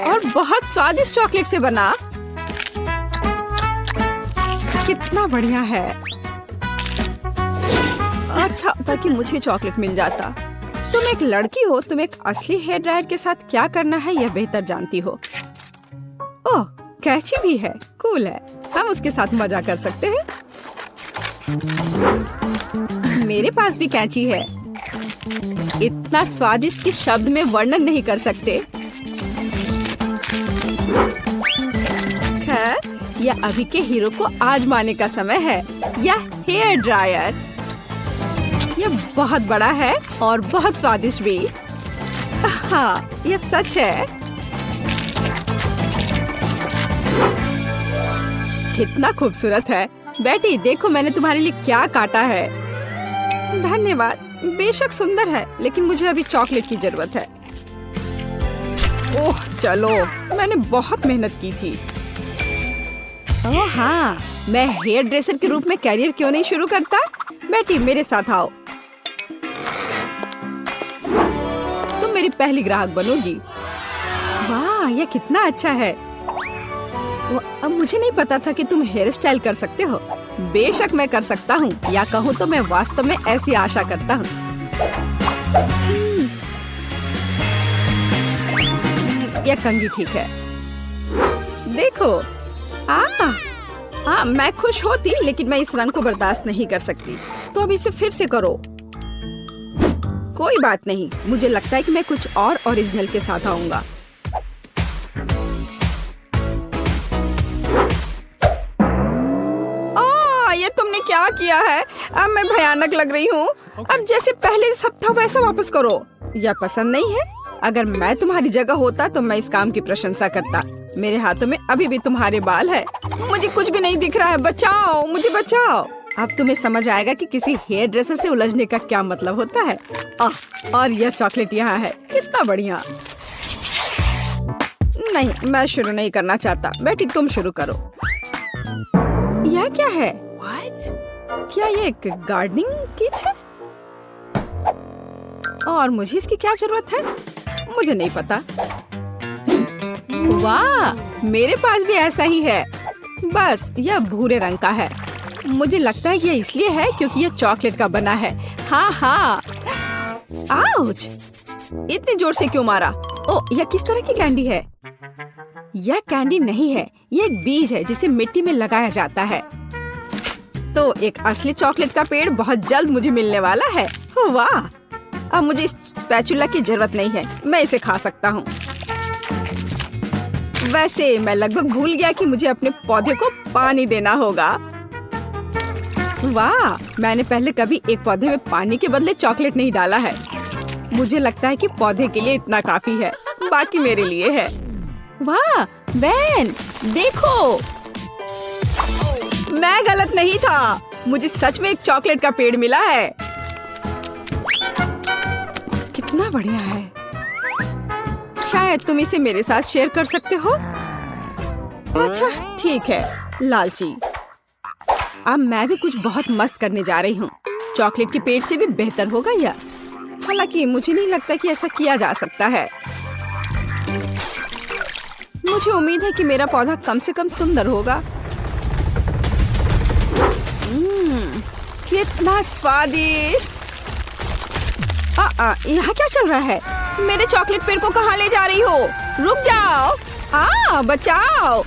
और बहुत स्वादिष्ट चॉकलेट से बना। कितना बढ़िया है। अच्छा होता कि मुझे चॉकलेट मिल जाता। तुम एक लड़की हो, तुम एक असली हेयर ड्रायर के साथ क्या करना है यह बेहतर जानती हो। ओह, कैंची भी है, कूल है। हम उसके साथ मजा कर सकते हैं। मेरे पास भी कैंची है। इतना स्वादिष्ट कि शब्द में वर्णन नहीं कर सकते। खैर, यह अभी के हीरो को आजमाने का समय है। यह हेयर ड्रायर, यह बहुत बड़ा है और बहुत स्वादिष्ट भी। हाँ, यह सच है। कितना खूबसूरत है। बेटी देखो, मैंने तुम्हारे लिए क्या काटा है। धन्यवाद। बेशक सुंदर है, लेकिन मुझे अभी चॉकलेट की जरूरत है। ओह चलो, मैंने बहुत मेहनत की थी। ओह हाँ, मैं हेयर ड्रेसर के रूप में कैरियर क्यों नहीं शुरू करता। बेटी मेरे साथ आओ, तुम मेरी पहली ग्राहक बनोगी। वाह, यह कितना अच्छा है। अब मुझे नहीं पता था कि तुम हेयर स्टाइल कर सकते हो। बेशक मैं कर सकता हूँ, या कहूँ तो मैं वास्तव में ऐसी आशा करता हूँ। यह कंघी ठीक है। देखो, मैं खुश होती, लेकिन मैं इस रंग को बर्दाश्त नहीं कर सकती। तो अब इसे फिर से करो। कोई बात नहीं, मुझे लगता है कि मैं कुछ और ओरिजिनल के साथ आऊंगा। ये तुमने क्या किया है? अब मैं भयानक लग रही हूँ। अब जैसे पहले सब था वैसा वापस करो। यह पसंद नहीं है? अगर मैं तुम्हारी जगह होता तो मैं इस काम की प्रशंसा करता। मेरे हाथों में अभी भी तुम्हारे बाल है। मुझे कुछ भी नहीं दिख रहा है। बचाओ, मुझे बचाओ। अब तुम्हें समझ आएगा कि किसी हेयर ड्रेसर से उलझने का क्या मतलब होता है। और यह चॉकलेट यहाँ है। कितना बढ़िया। नहीं, मैं शुरू नहीं करना चाहता। बेटी तुम शुरू करो। यह क्या है? क्या ये एक गार्डनिंग किट है? और मुझे इसकी क्या जरूरत है? मुझे नहीं पता। वाह, मेरे पास भी ऐसा ही है। बस यह भूरे रंग का है। मुझे लगता है यह इसलिए है क्योंकि यह चॉकलेट का बना है। हाँ। आउच! इतने जोर से क्यों मारा? ओह, यह किस तरह की कैंडी है? यह कैंडी नहीं है, यह एक बीज है जिसे मिट्टी में लगाया जाता है। तो एक असली चॉकलेट का पेड़ बहुत जल्द मुझे मिलने वाला है। वाह! अब मुझे इस स्पैचुला की जरूरत नहीं है। मैं इसे खा सकता हूँ। वैसे मैं लगभग भूल गया कि मुझे अपने पौधे को पानी देना होगा। वाह! मैंने पहले कभी एक पौधे में पानी के बदले चॉकलेट नहीं डाला है। मुझे लगता है कि पौधे के लिए इतना काफी है, बाकी मेरे लिए है। वाह बेन, देखो, मैं गलत नहीं था। मुझे सच में एक चॉकलेट का पेड़ मिला है। कितना बढ़िया है। शायद तुम इसे मेरे साथ शेयर कर सकते हो। अच्छा ठीक है, लालची। अब मैं भी कुछ बहुत मस्त करने जा रही हूँ। चॉकलेट के पेड़ से भी बेहतर होगा यह। हालांकि मुझे नहीं लगता कि ऐसा किया जा सकता है। मुझे उम्मीद है कि मेरा पौधा कम से कम सुंदर होगा। कितना स्वादिष्ट। यहाँ क्या चल रहा है? मेरे चॉकलेट पेड़ को कहाँ ले जा रही हो? रुक जाओ। बचाओ।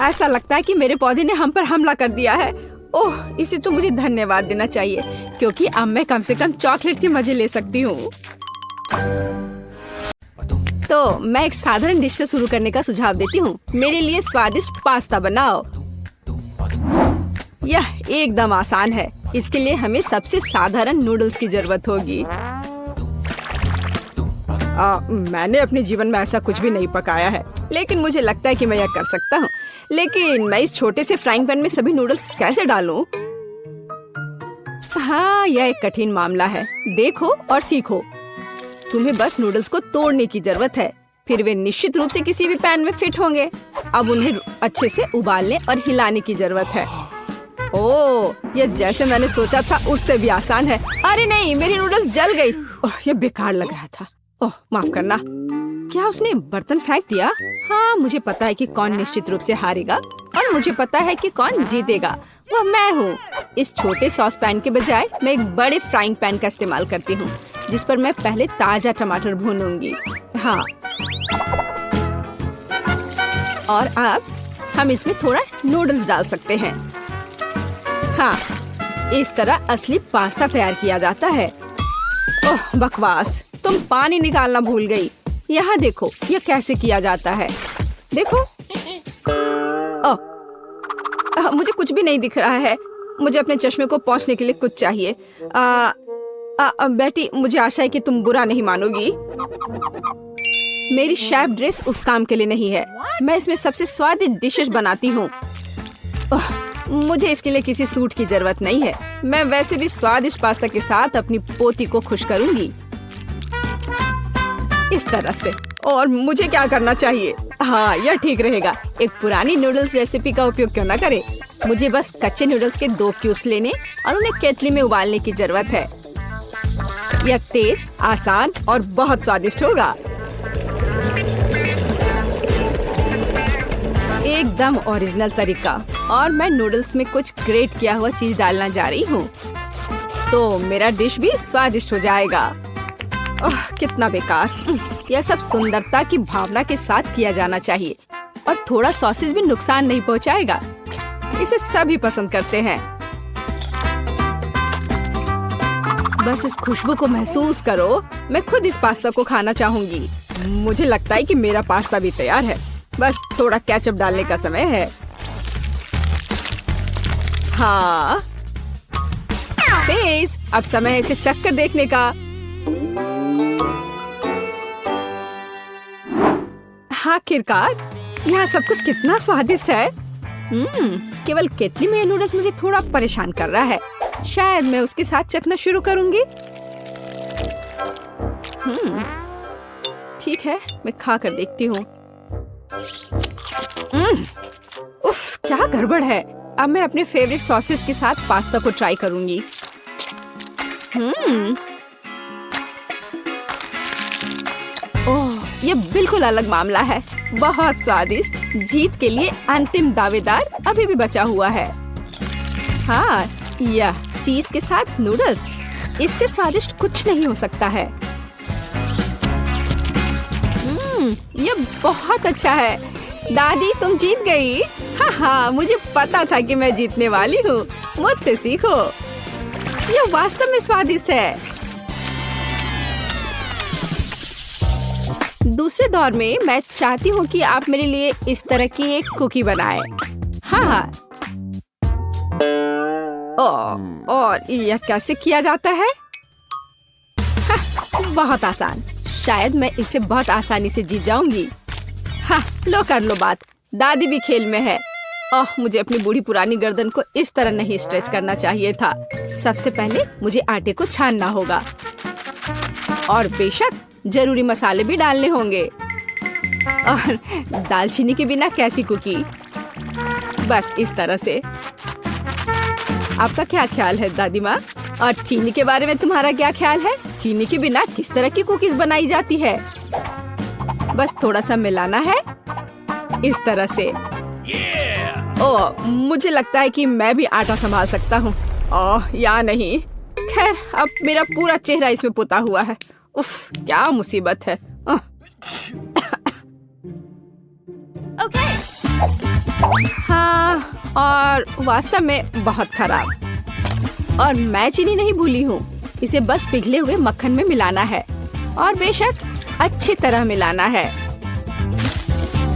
ऐसा लगता है कि मेरे पौधे ने हम पर हमला कर दिया है। ओह, इसे तो मुझे धन्यवाद देना चाहिए, क्योंकि अब मैं कम से कम चॉकलेट के मजे ले सकती हूँ। तो मैं एक साधारण डिश से शुरू करने का सुझाव देती हूँ। मेरे लिए स्वादिष्ट पास्ता बनाओ। यह एकदम आसान है। इसके लिए हमें सबसे साधारण नूडल्स की जरूरत होगी। मैंने अपने जीवन में ऐसा कुछ भी नहीं पकाया है, लेकिन मुझे लगता है कि मैं यह कर सकता हूँ। लेकिन मैं इस छोटे से फ्राइंग पैन में सभी नूडल्स कैसे डालूं? हाँ, यह एक कठिन मामला है। देखो और सीखो। तुम्हें बस नूडल्स को तोड़ने की जरूरत है, फिर वे निश्चित रूप से किसी भी पैन में फिट होंगे। अब उन्हें अच्छे से उबालने और हिलाने की जरूरत है। ओह, ये जैसे मैंने सोचा था उससे भी आसान है। अरे नहीं, मेरी नूडल्स जल गई। ओह, ये बेकार लग रहा था। ओह, माफ करना। क्या उसने बर्तन फेंक दिया? हाँ, मुझे पता है कि कौन निश्चित रूप से हारेगा और मुझे पता है कि कौन जीतेगा। वह मैं हूँ। इस छोटे सॉस पैन के बजाय मैं एक बड़े फ्राइंग पैन का इस्तेमाल करती हूँ, जिस पर मैं पहले ताजा टमाटर भूनूंगी। हाँ, और अब हम इसमें थोड़ा नूडल्स डाल सकते हैं। हाँ, इस तरह असली पास्ता तैयार किया जाता है। ओह बकवास, तुम पानी निकालना भूल गई। यहाँ देखो, यह कैसे किया जाता है। देखो। ओह, मुझे कुछ भी नहीं दिख रहा है। मुझे अपने चश्मे को पोंछने के लिए कुछ चाहिए। बेटी, मुझे आशा है कि तुम बुरा नहीं मानोगी। मेरी शेफ ड्रेस उस काम के लिए नहीं है। मैं इसमें सबसे स्वादिष्ट डिशेस बनाती हूँ। मुझे इसके लिए किसी सूट की जरूरत नहीं है। मैं वैसे भी स्वादिष्ट पास्ता के साथ अपनी पोती को खुश करूंगी, इस तरह से। और मुझे क्या करना चाहिए? हाँ, यह ठीक रहेगा। एक पुरानी नूडल्स रेसिपी का उपयोग क्यों न करें। मुझे बस कच्चे नूडल्स के 2 क्यूब्स लेने और उन्हें केतली में उबालने की जरूरत है। यह तेज, आसान और बहुत स्वादिष्ट होगा। एकदम ओरिजिनल तरीका। और मैं नूडल्स में कुछ ग्रेट किया हुआ चीज डालना जा रही हूँ, तो मेरा डिश भी स्वादिष्ट हो जाएगा। ओह, कितना बेकार। यह सब सुंदरता की भावना के साथ किया जाना चाहिए और थोड़ा सॉसेज भी नुकसान नहीं पहुँचाएगा। इसे सभी पसंद करते हैं। बस इस खुशबू को महसूस करो। मैं खुद इस पास्ता को खाना चाहूंगी। मुझे लगता है कि मेरा पास्ता भी तैयार है। बस थोड़ा केचप डालने का समय है। हाँ, तेज। अब समय है इसे चख कर देखने का। आखिरकार, यहाँ सब कुछ कितना स्वादिष्ट है। केवल केतली में नूडल्स मुझे थोड़ा परेशान कर रहा है। शायद मैं उसके साथ चखना शुरू करूंगी। ठीक है, मैं खा कर देखती हूँ। उफ, क्या गड़बड़ है। अब मैं अपने फेवरेट सॉसेस के साथ पास्ता को ट्राई करूंगी। ओह, ये बिल्कुल अलग मामला है। बहुत स्वादिष्ट। जीत के लिए अंतिम दावेदार अभी भी बचा हुआ है। हाँ, यह चीज के साथ नूडल्स, इससे स्वादिष्ट कुछ नहीं हो सकता है। यह बहुत अच्छा है। दादी, तुम जीत गई। हाँ, मुझे पता था कि मैं जीतने वाली हूँ। मुझसे सीखो। यह वास्तव में स्वादिष्ट है। दूसरे दौर में मैं चाहती हूँ कि आप मेरे लिए इस तरह की एक कुकी बनाएं। हाँ। और यह कैसे किया जाता है? बहुत आसान। शायद मैं इससे बहुत आसानी से जीत जाऊंगी। हाँ, लो कर लो बात। दादी भी खेल में है। ओह, मुझे अपनी बूढ़ी पुरानी गर्दन को इस तरह नहीं स्ट्रेच करना चाहिए था। सबसे पहले मुझे आटे को छानना होगा और बेशक जरूरी मसाले भी डालने होंगे। और दालचीनी के बिना कैसी कुकी? बस इस तरह से। आपका क्या ख्याल है दादी माँ? और चीनी के बारे में तुम्हारा क्या ख्याल है? चीनी के बिना किस तरह की कुकीज बनाई जाती है? बस थोड़ा सा मिलाना है, इस तरह से। ओह, मुझे लगता है कि मैं भी आटा संभाल सकता हूँ। ओह, या नहीं। खैर, अब मेरा पूरा चेहरा इसमें पुता हुआ है। उफ, क्या मुसीबत है। हाँ, और वास्तव में बहुत खराब। और मैं चीनी नहीं भूली हूँ। इसे बस पिघले हुए मक्खन में मिलाना है और बेशक अच्छी तरह मिलाना है।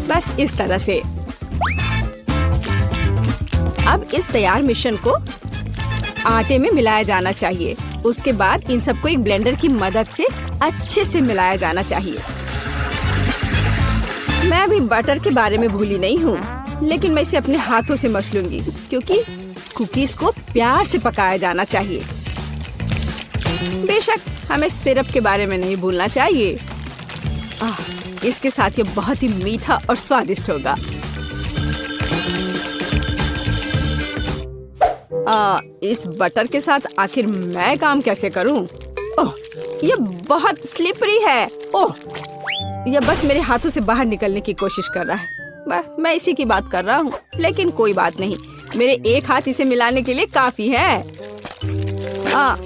बस इस तरह से। अब इस तैयार मिश्रण को आटे में मिलाया जाना चाहिए। उसके बाद इन सबको एक ब्लेंडर की मदद से अच्छे से मिलाया जाना चाहिए। मैं अभी बटर के बारे में भूली नहीं हूँ, लेकिन मैं इसे अपने हाथों से मस लूंगी क्योंकि कुकीज को प्यार से पकाया जाना चाहिए। बेशक हमें सिरप के बारे में नहीं भूलना चाहिए। इसके साथ ये बहुत ही मीठा और स्वादिष्ट होगा। इस बटर के साथ आखिर मैं काम कैसे करूं? ओह, ये बहुत स्लिपरी है। ओह, ये बस मेरे हाथों से बाहर निकलने की कोशिश कर रहा है। मैं इसी की बात कर रहा हूँ, लेकिन कोई बात नहीं, मेरे एक हाथ इसे मिलाने के लिए काफी है।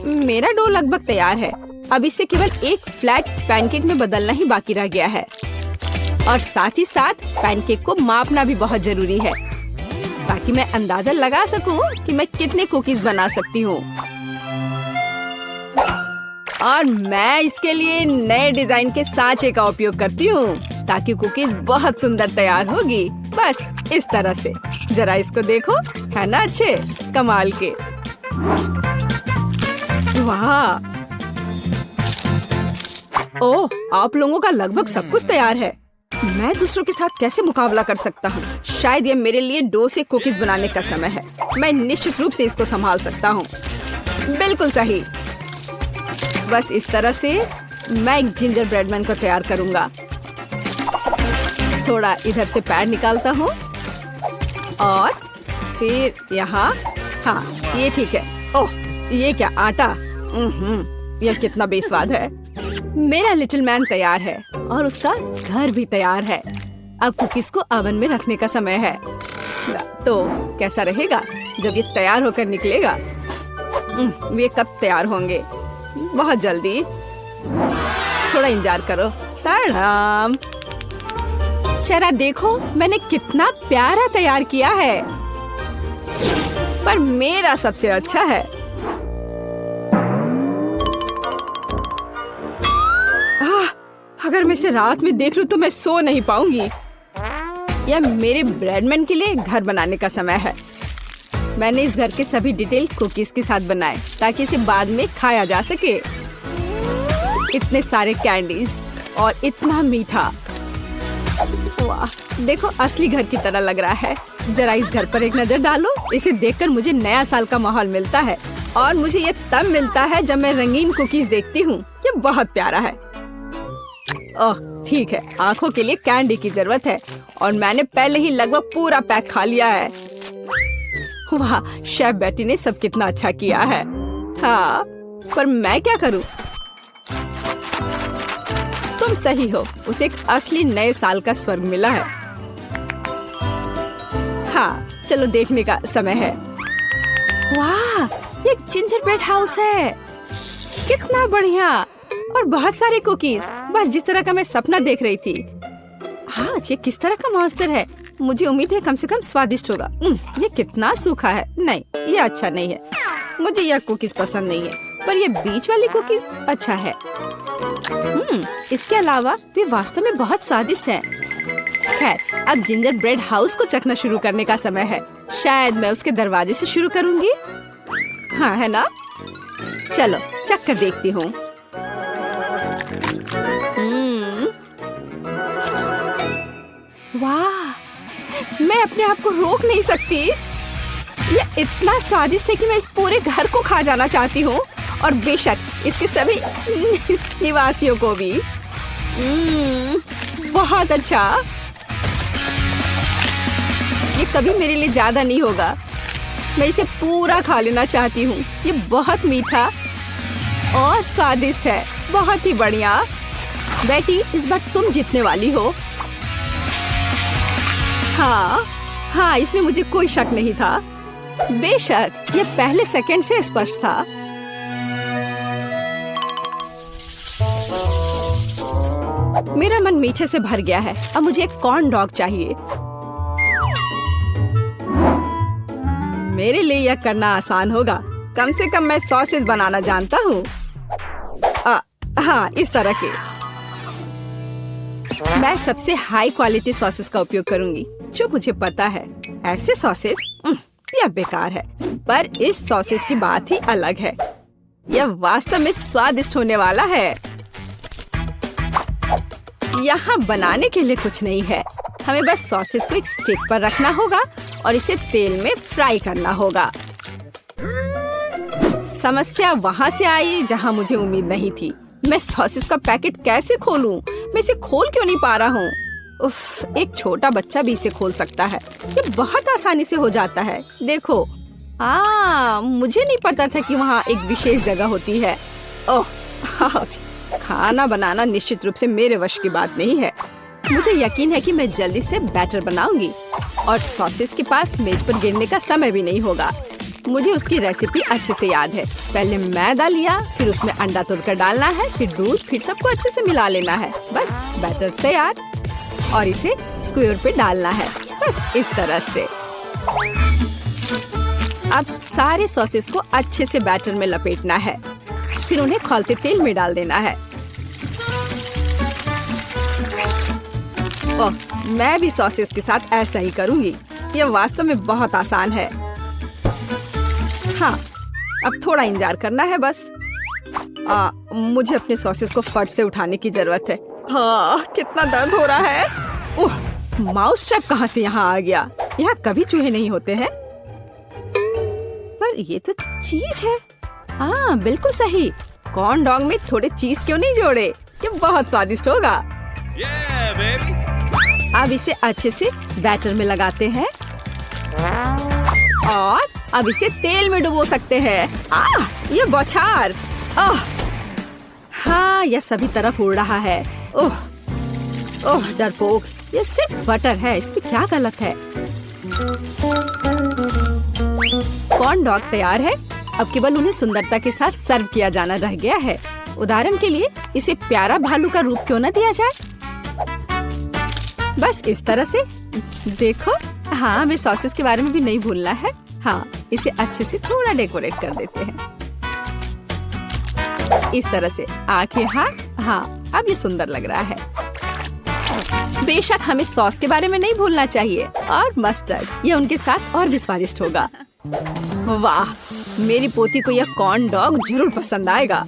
मेरा डो लगभग तैयार है। अब इसे केवल एक फ्लैट पैनकेक में बदलना ही बाकी रह गया है, और साथ ही साथ पैनकेक को मापना भी बहुत जरूरी है, ताकि मैं अंदाजा लगा सकूं कि मैं कितने कुकीज बना सकती हूँ। और मैं इसके लिए नए डिजाइन के सांचे का उपयोग करती हूँ, ताकि कुकीज बहुत सुंदर तैयार होगी। बस इस तरह से। जरा इसको देखो, है ना अच्छे, कमाल के। वाह! ओह, आप लोगों का लगभग सब कुछ तैयार है। मैं दूसरों के साथ कैसे मुकाबला कर सकता हूँ? शायद ये मेरे लिए डो से कुकीज बनाने का समय है। मैं निश्चित रूप से इसको संभाल सकता हूँ। बिल्कुल सही। बस इस तरह से मैं एक जिंजर ब्रेड मैन को तैयार करूंगा। थोड़ा इधर से पैर निकालता हूँ और फिर यहाँ। हाँ, ये ठीक है। ओह, ये क्या आटा? यह कितना बेस्वाद है। मेरा लिटिल मैन तैयार है और उसका घर भी तैयार है। अब कुकीज को ओवन में रखने का समय है। तो कैसा रहेगा जब ये तैयार होकर निकलेगा? वे कब तैयार होंगे? बहुत जल्दी। थोड़ा इंतजार करो। टाडाम! जरा देखो, मैंने कितना प्यारा तैयार किया है। पर मेरा सबसे अच्छा है। अगर मैं इसे रात में देख लूं तो मैं सो नहीं पाऊंगी। यह मेरे ब्रेडमैन के लिए घर बनाने का समय है। मैंने इस घर के सभी डिटेल कुकीज के साथ बनाए, ताकि इसे बाद में खाया जा सके। इतने सारे कैंडीज और इतना मीठा। वाह, देखो, असली घर की तरह लग रहा है। जरा इस घर पर एक नजर डालो। इसे देखकर मुझे नया साल का माहौल मिलता है, और मुझे ये तब मिलता है जब मैं रंगीन कुकीज देखती हूँ। ये बहुत प्यारा है। ओह, ठीक है, आंखों के लिए कैंडी की जरूरत है, और मैंने पहले ही लगभग पूरा पैक खा लिया है। वाह, शेफ बेटी ने सब कितना अच्छा किया है। हाँ, पर मैं क्या करूं? तुम सही हो, उसे एक असली नए साल का स्वर्ग मिला है। हाँ, चलो देखने का समय है। वाह, ये एक जिंजर ब्रेड हाउस है। कितना बढ़िया, और बहुत सारे कुकीज, बस जिस तरह का मैं सपना देख रही थी। हाँ, ये किस तरह का मॉन्स्टर है? मुझे उम्मीद है कम से कम स्वादिष्ट होगा। ये कितना सूखा है। नहीं, ये अच्छा नहीं है। मुझे यह कुकीज पसंद नहीं है, पर ये बीच वाली कुकीज अच्छा है। इसके अलावा वे वास्तव में बहुत स्वादिष्ट हैं। खैर, अब जिंजर ब्रेड हाउस को चखना शुरू करने का समय है। शायद मैं उसके दरवाजे से शुरू करूंगी। हाँ, है ना? चलो चख कर देखती हूँ। वाह, मैं अपने आप को रोक नहीं सकती। ये इतना स्वादिष्ट है कि मैं इस पूरे घर को खा जाना चाहती हूँ, और बेशक इसके सभी निवासियों को भी। बहुत अच्छा। ये कभी मेरे लिए ज्यादा नहीं होगा। मैं इसे पूरा खा लेना चाहती हूँ। ये बहुत मीठा और स्वादिष्ट है। बहुत ही बढ़िया। बेटी, इस बार तुम जीतने वाली हो। हाँ, इसमें मुझे कोई शक नहीं था। बेशक ये पहले सेकंड से स्पष्ट था। मेरा मन मीठे से भर गया है। अब मुझे एक कॉर्न डॉग चाहिए। मेरे लिए यह करना आसान होगा। कम से कम मैं सॉसेज बनाना जानता हूँ। हाँ, इस तरह के। मैं सबसे हाई क्वालिटी सॉसेस का उपयोग करूंगी, जो मुझे पता है। ऐसे सॉसेस यह बेकार है, पर इस सॉसेस की बात ही अलग है। यह वास्तव में स्वादिष्ट होने वाला है। यहाँ बनाने के लिए कुछ नहीं है। हमें बस सॉसेस को एक स्टिक पर रखना होगा और इसे तेल में फ्राई करना होगा। समस्या वहाँ से आई जहाँ मुझे उम्मीद नहीं थी। मैं सॉसेस का पैकेट कैसे खोलूं? मैं इसे खोल क्यों नहीं पा रहा हूँ? उफ, एक छोटा बच्चा भी इसे खोल सकता है। ये बहुत आसानी से हो जाता है। देखो, मुझे नहीं पता था कि वहाँ एक विशेष जगह होती है। ओह, खाना बनाना निश्चित रूप से मेरे वश की बात नहीं है। मुझे यकीन है कि मैं जल्दी से बैटर बनाऊंगी और सॉसेस के पास मेज पर गिरने का समय भी नहीं होगा। मुझे उसकी रेसिपी अच्छे से याद है। पहले मैदा लिया, फिर उसमें अंडा तोड़कर डालना है, फिर दूध, फिर सबको अच्छे से मिला लेना है। बस बैटर तैयार और इसे स्क्वायर पे डालना है। बस इस तरह से। अब सारे सॉसेस को अच्छे से बैटर में लपेटना है, फिर उन्हें खौलते तेल में डाल देना है। ओह, मैं भी सॉसेस के साथ ऐसा ही करूंगी। यह वास्तव में बहुत आसान है। हाँ, अब थोड़ा इंतजार करना है बस। मुझे अपने सॉसेस को फर्श से उठाने की जरूरत है। हाँ, कितना दर्द हो रहा है। ओह, माउस ट्रैप कहाँ से यहाँ आ गया? यहाँ कभी चूहे नहीं होते हैं। पर ये तो चीज है। हाँ, बिल्कुल सही। कॉर्न डॉग में थोड़े चीज क्यों नहीं जोड़े? ये बहुत स्वादिष्ट होगा। अब इसे अच्छे से बैटर में लगाते हैं और अब इसे तेल में डुबो सकते हैं। ये बौछार। हाँ, यह सभी तरफ उड़ रहा है। ओह, ओह डरपोक, ये सिर्फ बटर है, इसमें क्या गलत है? कॉर्न डॉग तैयार है। अब केवल उन्हें सुंदरता के साथ सर्व किया जाना रह गया है। उदाहरण के लिए इसे प्यारा भालू का रूप क्यों न दिया जाए? बस इस तरह से। देखो, हाँ, हमें सॉसेस के बारे में भी नहीं भूलना है। हाँ, इसे अच्छे से थोड़ा डेकोरेट कर देते हैं इस तरह से। आंखें, हाँ, अब ये सुंदर लग रहा है। बेशक हमें सॉस के बारे में नहीं भूलना चाहिए और मस्टर्ड, ये उनके साथ और भी स्वादिष्ट होगा। वाह, मेरी पोती को यह कॉर्न डॉग जरूर पसंद आएगा।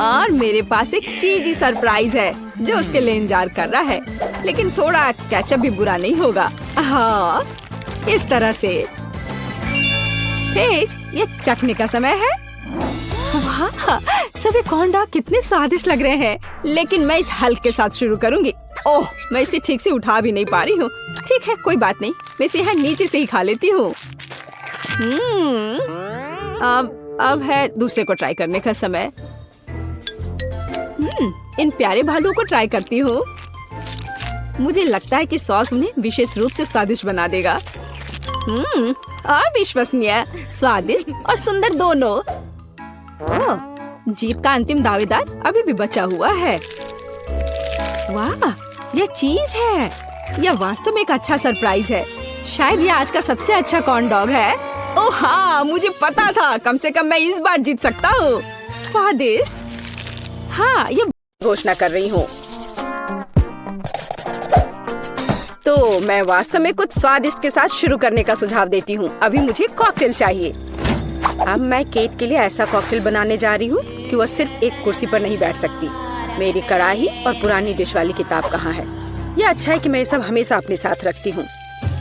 और मेरे पास एक चीजी सरप्राइज है जो उसके लिए इंतजार कर रहा है, लेकिन थोड़ा केचप भी बुरा नहीं होगा। हाँ, इस तरह से। पेज, ये चखने का समय है। वाह, सभी कॉर्न डॉग कितने स्वादिष्ट लग रहे हैं, लेकिन मैं इस हल्क के साथ शुरू करूंगी। ओह, मैं इसे ठीक से उठा भी नहीं पा रही हूँ। ठीक है, कोई बात नहीं, मैं इसे यहाँ नीचे से ही खा लेती हूँ। अब है दूसरे को ट्राई करने का समय। इन प्यारे भालुओं को ट्राई करती हूँ। मुझे लगता है कि सॉस उन्हें विशेष रूप से स्वादिष्ट बना देगा। अविश्वसनीय, स्वादिष्ट और सुंदर दोनों। ओह, जीत का अंतिम दावेदार अभी भी बचा हुआ है। वाह, यह चीज है। यह वास्तव में एक अच्छा सरप्राइज है। शायद यह आज का सबसे अच्छा कॉर्न डॉग है। ओह हाँ, मुझे पता था। कम से कम मैं इस बार जीत सकता हूँ। स्वादिष्ट। हाँ, ये घोषणा कर रही हूँ। तो मैं वास्तव में कुछ स्वादिष्ट के साथ शुरू करने का सुझाव देती हूँ। अभी मुझे कॉकटेल चाहिए। अब मैं केट के लिए ऐसा कॉकटेल बनाने जा रही हूँ कि वह सिर्फ एक कुर्सी पर नहीं बैठ सकती। मेरी कढ़ाई और पुरानी डिश वाली किताब कहाँ है? यह अच्छा है कि मैं ये सब हमेशा अपने साथ रखती हूँ।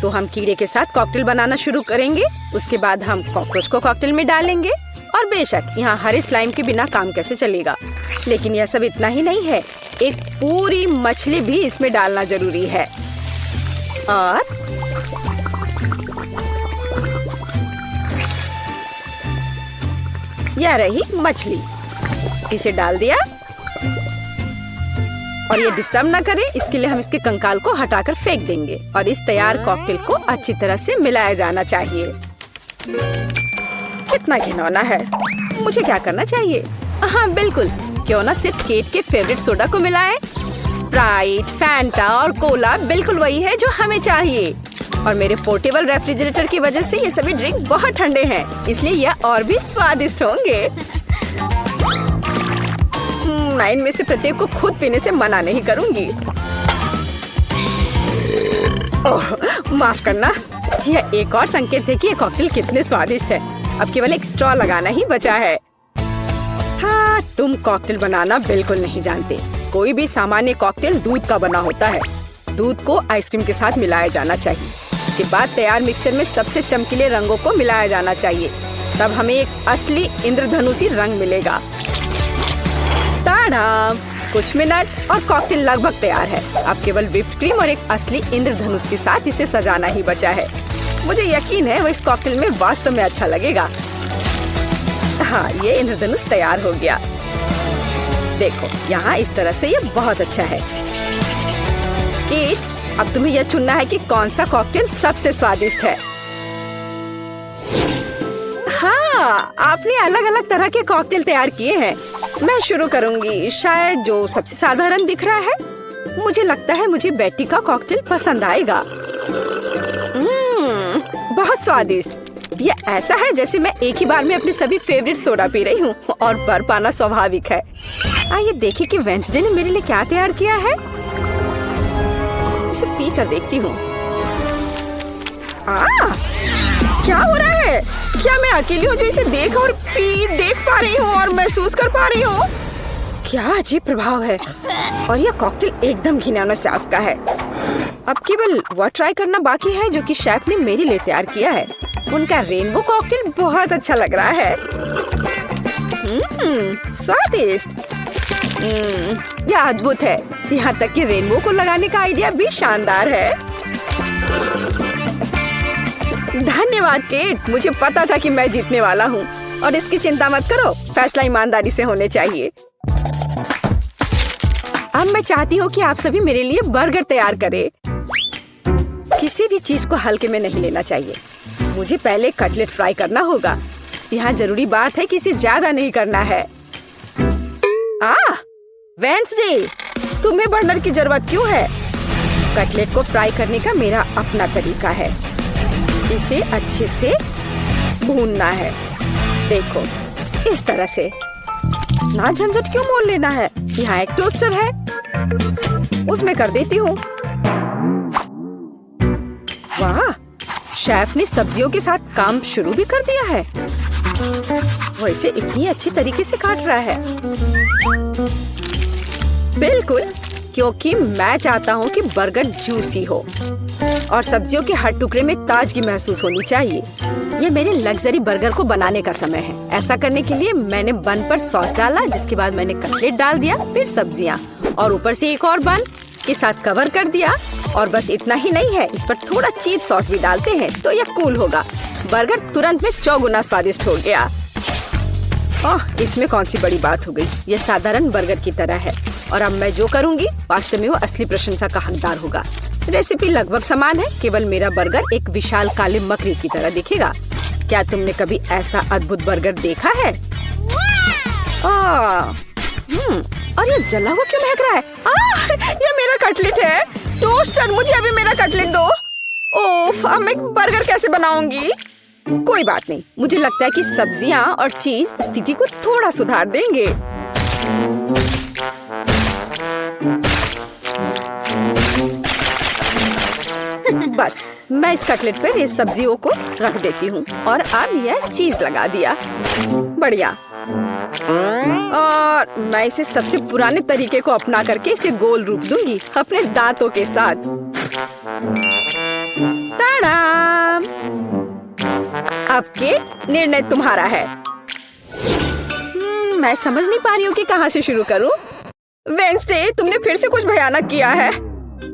तो हम कीड़े के साथ कॉकटेल बनाना शुरू करेंगे। उसके बाद हम कॉकरोच को कॉकटेल में डालेंगे। और बेशक यहाँ हरे स्लाइम के बिना काम कैसे चलेगा। लेकिन यह सब इतना ही नहीं है, एक पूरी मछली भी इसमें डालना जरूरी है। और यह रही मछली, इसे डाल दिया। और ये डिस्टर्ब ना करे, इसके लिए हम इसके कंकाल को हटाकर फेंक देंगे। और इस तैयार कॉकटेल को अच्छी तरह से मिलाया जाना चाहिए। कितना घिनौना है। मुझे क्या करना चाहिए? हाँ बिल्कुल, क्यों ना सिर्फ केट के फेवरेट सोडा को मिलाएं। स्प्राइट, फैंटा और कोला बिल्कुल वही है जो हमें चाहिए। और मेरे पोर्टेबल रेफ्रिजरेटर की वजह से ये सभी ड्रिंक बहुत ठंडे हैं, इसलिए यह और भी स्वादिष्ट होंगे। मैं इनमें से प्रत्येक को खुद पीने से मना नहीं करूंगी। ओह, माफ करना। यह एक और संकेत है कि ये कॉकटेल कितने स्वादिष्ट है। अब केवल एक स्ट्रॉ लगाना ही बचा है। हाँ, तुम कॉकटेल बनाना बिल्कुल नहीं जानते। कोई भी सामान्य कॉकटेल दूध का बना होता है। दूध को आइसक्रीम के साथ मिलाया जाना चाहिए। के बाद तैयार मिक्सचर में सबसे चमकीले रंगों को मिलाया जाना चाहिए। तब हमें एक असली इंद्रधनुषी रंग मिलेगा। ताड़ा! कुछ मिनट और कॉकटेल लगभग तैयार है। अब केवल व्हिप्ड क्रीम और एक असली इंद्रधनुष के साथ इसे सजाना ही बचा है। मुझे यकीन है वो इस कॉकटेल में वास्तव में अच्छा लगेगा। हाँ, ये इंद्रधनुष तैयार हो गया। देखो यहाँ इस तरह से ये बहुत अच्छा है। कीट, अब तुम्हें यह चुनना है कि कौन सा कॉकटेल सबसे स्वादिष्ट है। हाँ, आपने अलग अलग तरह के कॉकटेल तैयार किए हैं। मैं शुरू करूंगी, शायद जो सबसे साधारण दिख रहा है। मुझे लगता है मुझे बेटी का कॉकटेल पसंद आएगा। बहुत स्वादिष्ट। ये ऐसा है जैसे मैं एक ही बार में अपने सभी फेवरेट सोडा पी रही हूँ और बर्फ आना स्वाभाविक है। आइए देखिए कि वेंसडे ने मेरे लिए क्या तैयार किया है। इसे पी कर देखती हूँ। क्या हो रहा है? क्या मैं अकेली हूँ जो इसे देख पा रही हूँ और महसूस कर पा रही हूँ? क्या अजीब प्रभाव है। और यह कॉकटेल एकदम घिनौना स्वाद का है। अब केवल वह ट्राई करना बाकी है जो कि शेफ ने मेरे लिए तैयार किया है। उनका रेनबो कॉकटेल बहुत अच्छा लग रहा है। स्वादिष्ट। यह अद्भुत है। यहाँ तक कि रेनबो को लगाने का आइडिया भी शानदार है। धन्यवाद केट, मुझे पता था कि मैं जीतने वाला हूँ। और इसकी चिंता मत करो, फैसला ईमानदारी से होने चाहिए। अब मैं चाहती हूँ कि आप सभी मेरे लिए बर्गर तैयार करें। किसी भी चीज को हल्के में नहीं लेना चाहिए। मुझे पहले कटलेट फ्राई करना होगा। यहाँ जरूरी बात है कि इसे ज्यादा नहीं करना है। वेंसडे, तुम्हें बर्नर की जरूरत क्यों है? कटलेट को फ्राई करने का मेरा अपना तरीका है। इसे अच्छे से भूनना है। देखो, इस तरह से। ना झंझट क्यों मोल लेना है। यहाँ एक टोस्टर है, उसमें कर देती हूँ। वाह, शेफ ने सब्जियों के साथ काम शुरू भी कर दिया है। वो इसे इतनी अच्छी तरीके से काट रहा है। बिल्कुल, क्योंकि मैं चाहता हूँ कि बर्गर जूसी हो और सब्जियों के हर टुकड़े में ताजगी महसूस होनी चाहिए। ये मेरे लग्जरी बर्गर को बनाने का समय है। ऐसा करने के लिए मैंने बन पर सॉस डाला, जिसके बाद मैंने कटलेट डाल दिया, फिर सब्जियाँ और ऊपर से एक और बन के साथ कवर कर दिया। और बस इतना ही नहीं है, इस पर थोड़ा चीज सॉस भी डालते हैं तो यह कूल होगा। बर्गर तुरंत में 4 गुना स्वादिष्ट हो गया। इसमें कौन सी बड़ी बात हो गई। यह साधारण बर्गर की तरह है और अब मैं जो करूँगी वास्तव में वो असली प्रशंसा का हकदार होगा। रेसिपी लगभग समान है, केवल मेरा बर्गर एक विशाल काले मकड़ी की तरह दिखेगा। क्या तुमने कभी ऐसा अद्भुत बर्गर देखा है? और ये जला हुआ क्यों महक रहा है? ये मेरा कटलेट है। टोस्टर, मुझे अभी मेरा कटलेट दो। ओफ, अब मैं बर्गर कैसे बनाऊंगी? कोई बात नहीं, मुझे लगता है कि सब्जियां और चीज स्थिति को थोड़ा सुधार देंगे। बस मैं इस कटलेट पर इस सब्जियों को रख देती हूँ और अब यह चीज लगा दिया। बढ़िया। और मैं इसे सबसे पुराने तरीके को अपना करके इसे गोल रूप दूंगी अपने दांतों के साथ। ताड़ाम! अब के निर्णय तुम्हारा है। मैं समझ नहीं पा रही हूँ कि कहाँ से शुरू करूँ। वेंसडे, तुमने फिर से कुछ भयानक किया है।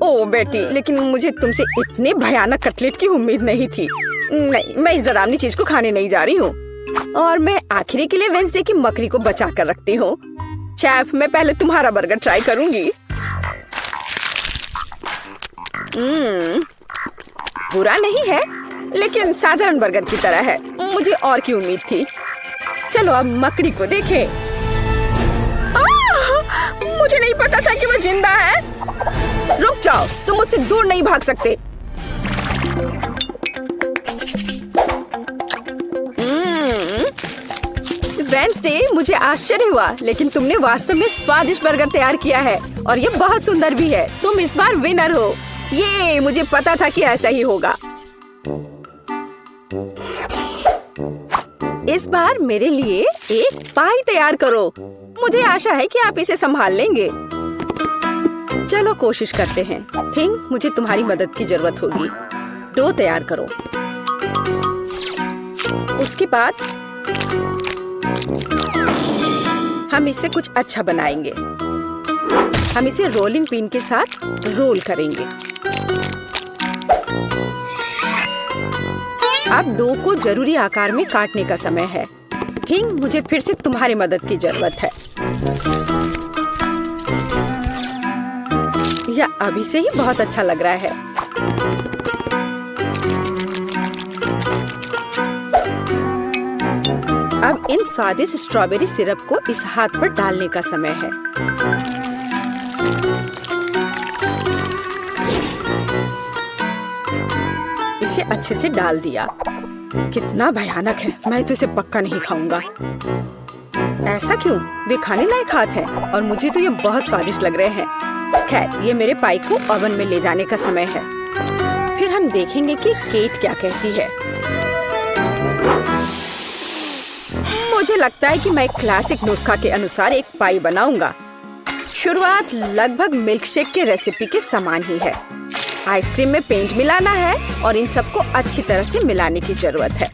ओ बेटी, लेकिन मुझे तुमसे इतने भयानक कटलेट की उम्मीद नहीं थी। नहीं, मैं इस डरावनी चीज को खाने नहीं जा रही हूँ। और मैं आखिरी के लिए वेंसडे की मकड़ी को बचा कर रखती हूँ। शेफ, मैं पहले तुम्हारा बर्गर ट्राई करूंगी। बुरा नहीं है, लेकिन साधारण बर्गर की तरह है। मुझे और की उम्मीद थी। चलो अब मकड़ी को देखें। मुझे नहीं पता था कि वो जिंदा है। रुक जाओ, तुम मुझसे दूर नहीं भाग सकते। वेंसडे, मुझे आश्चर्य हुआ, लेकिन तुमने वास्तव में स्वादिष्ट बर्गर तैयार किया है और ये बहुत सुंदर भी है। तुम इस बार विनर हो। ये मुझे पता था कि ऐसा ही होगा। इस बार मेरे लिए एक पाई तैयार करो। मुझे आशा है कि आप इसे संभाल लेंगे। चलो कोशिश करते हैं। थिंक मुझे तुम्हारी मदद की जरूरत होगी। डो तैयार करो। उसके बाद हम इससे कुछ अच्छा बनाएंगे। हम इसे रोलिंग पिन के साथ रोल करेंगे। अब डो को जरूरी आकार में काटने का समय है। थिंग, मुझे फिर से तुम्हारी मदद की जरूरत है। यह अभी से ही बहुत अच्छा लग रहा है। अब इन स्वादिष्ट स्ट्रॉबेरी सिरप को इस हाथ पर डालने का समय है। इसे अच्छे से डाल दिया। कितना भयानक है, मैं तो इसे पक्का नहीं खाऊंगा। ऐसा क्यों? वे खाने लायक हाथ हैं और मुझे तो ये बहुत स्वादिष्ट लग रहे हैं। खैर, ये मेरे पाई को ओवन में ले जाने का समय है। फिर हम देखेंगे कि केट क्या कहती है। मुझे लगता है कि मैं क्लासिक नुस्खा के अनुसार एक पाई बनाऊंगा। शुरुआत लगभग मिल्कशेक के रेसिपी के समान ही है। आइसक्रीम में पेंट मिलाना है और इन सबको अच्छी तरह से मिलाने की जरूरत है।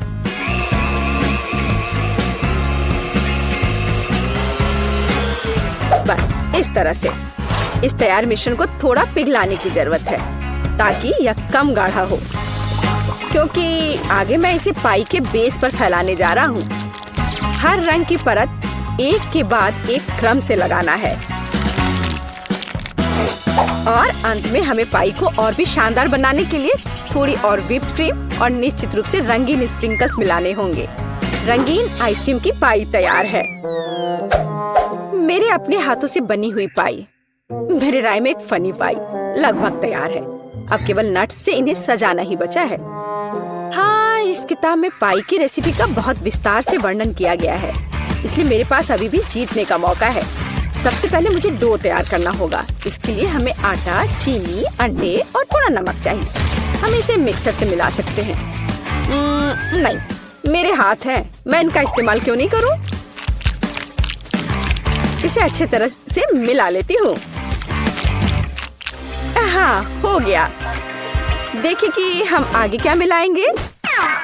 बस इस तरह से। इस तैयार मिश्रण को थोड़ा पिघलाने की जरूरत है ताकि यह कम गाढ़ा हो, क्योंकि आगे मैं इसे पाई के बेस पर फैलाने जा रहा हूँ। हर रंग की परत एक के बाद एक क्रम से लगाना है और अंत में हमें पाई को और भी शानदार बनाने के लिए थोड़ी और व्हिप्ड क्रीम और निश्चित रूप से रंगीन स्प्रिंकल्स मिलाने होंगे। रंगीन आइसक्रीम की पाई तैयार है। मेरे अपने हाथों से बनी हुई पाई, मेरे राय में एक फनी पाई, लगभग तैयार है। अब केवल नट्स से इन्हें सजाना ही बचा है। हाँ, इस किताब में पाई की रेसिपी का बहुत विस्तार से वर्णन किया गया है, इसलिए मेरे पास अभी भी जीतने का मौका है। सबसे पहले मुझे डो तैयार करना होगा। इसके लिए हमें आटा, चीनी, अंडे और थोड़ा नमक चाहिए। हम इसे मिक्सर से मिला सकते हैं। नहीं, मेरे हाथ हैं, मैं इनका इस्तेमाल क्यों नहीं करूं? इसे अच्छे तरह से मिला लेती हूँ। हाँ, हो गया। देखिए कि हम आगे क्या मिलाएंगे।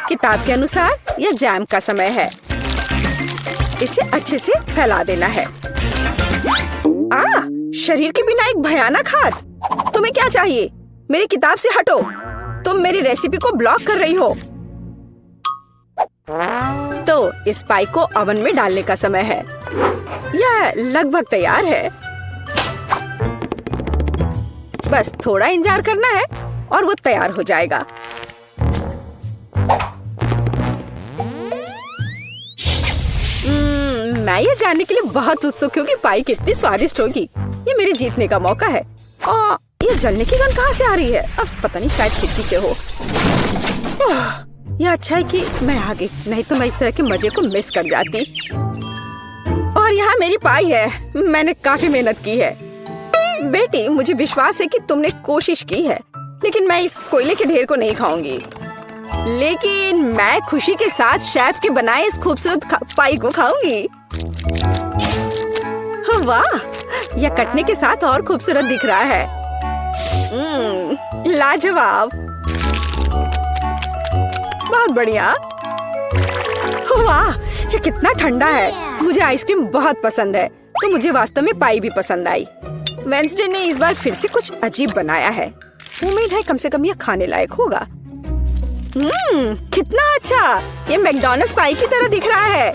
किताब के अनुसार यह जैम का समय है। इसे अच्छे से फैला देना है। शरीर के बिना एक भयानक हाथ। तुम्हें क्या चाहिए? मेरी किताब से हटो। तुम मेरी रेसिपी को ब्लॉक कर रही हो। तो इस पाई को ओवन में डालने का समय है। यह लगभग तैयार है। बस थोड़ा इंतजार करना है और वो तैयार हो जाएगा। मैं ये जानने के लिए बहुत उत्सुक हूँ कि पाई कितनी स्वादिष्ट होगी। ये मेरे जीतने का मौका है। ये जलने की गंध कहाँ से आ रही है? अब पता नहीं, शायद खिड़की से हो। यह अच्छा है कि मैं आ गई, नहीं तो मैं इस तरह के मजे को मिस कर जाती। और यहाँ मेरी पाई है। मैंने काफी मेहनत की है। बेटी, मुझे विश्वास है कि तुमने कोशिश की है, लेकिन मैं इस कोयले के ढेर को नहीं खाऊंगी। लेकिन मैं खुशी के साथ शेफ के बनाए इस खूबसूरत पाई को खाऊंगी। वाह, यह कटने के साथ और खूबसूरत दिख रहा है। लाजवाब, बहुत बढ़िया। वाह, ये कितना ठंडा है। मुझे आइसक्रीम बहुत पसंद है, तो मुझे वास्तव में पाई भी पसंद आई। वेंसडे ने इस बार फिर से कुछ अजीब बनाया है। उम्मीद है कम से कम यह खाने लायक होगा। कितना अच्छा, ये मैकडॉनल्ड्स पाई की तरह दिख रहा है।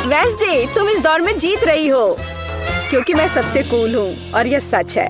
वेंसडे, तुम इस दौर में जीत रही हो, क्योंकि मैं सबसे कूल हूँ और यह सच है।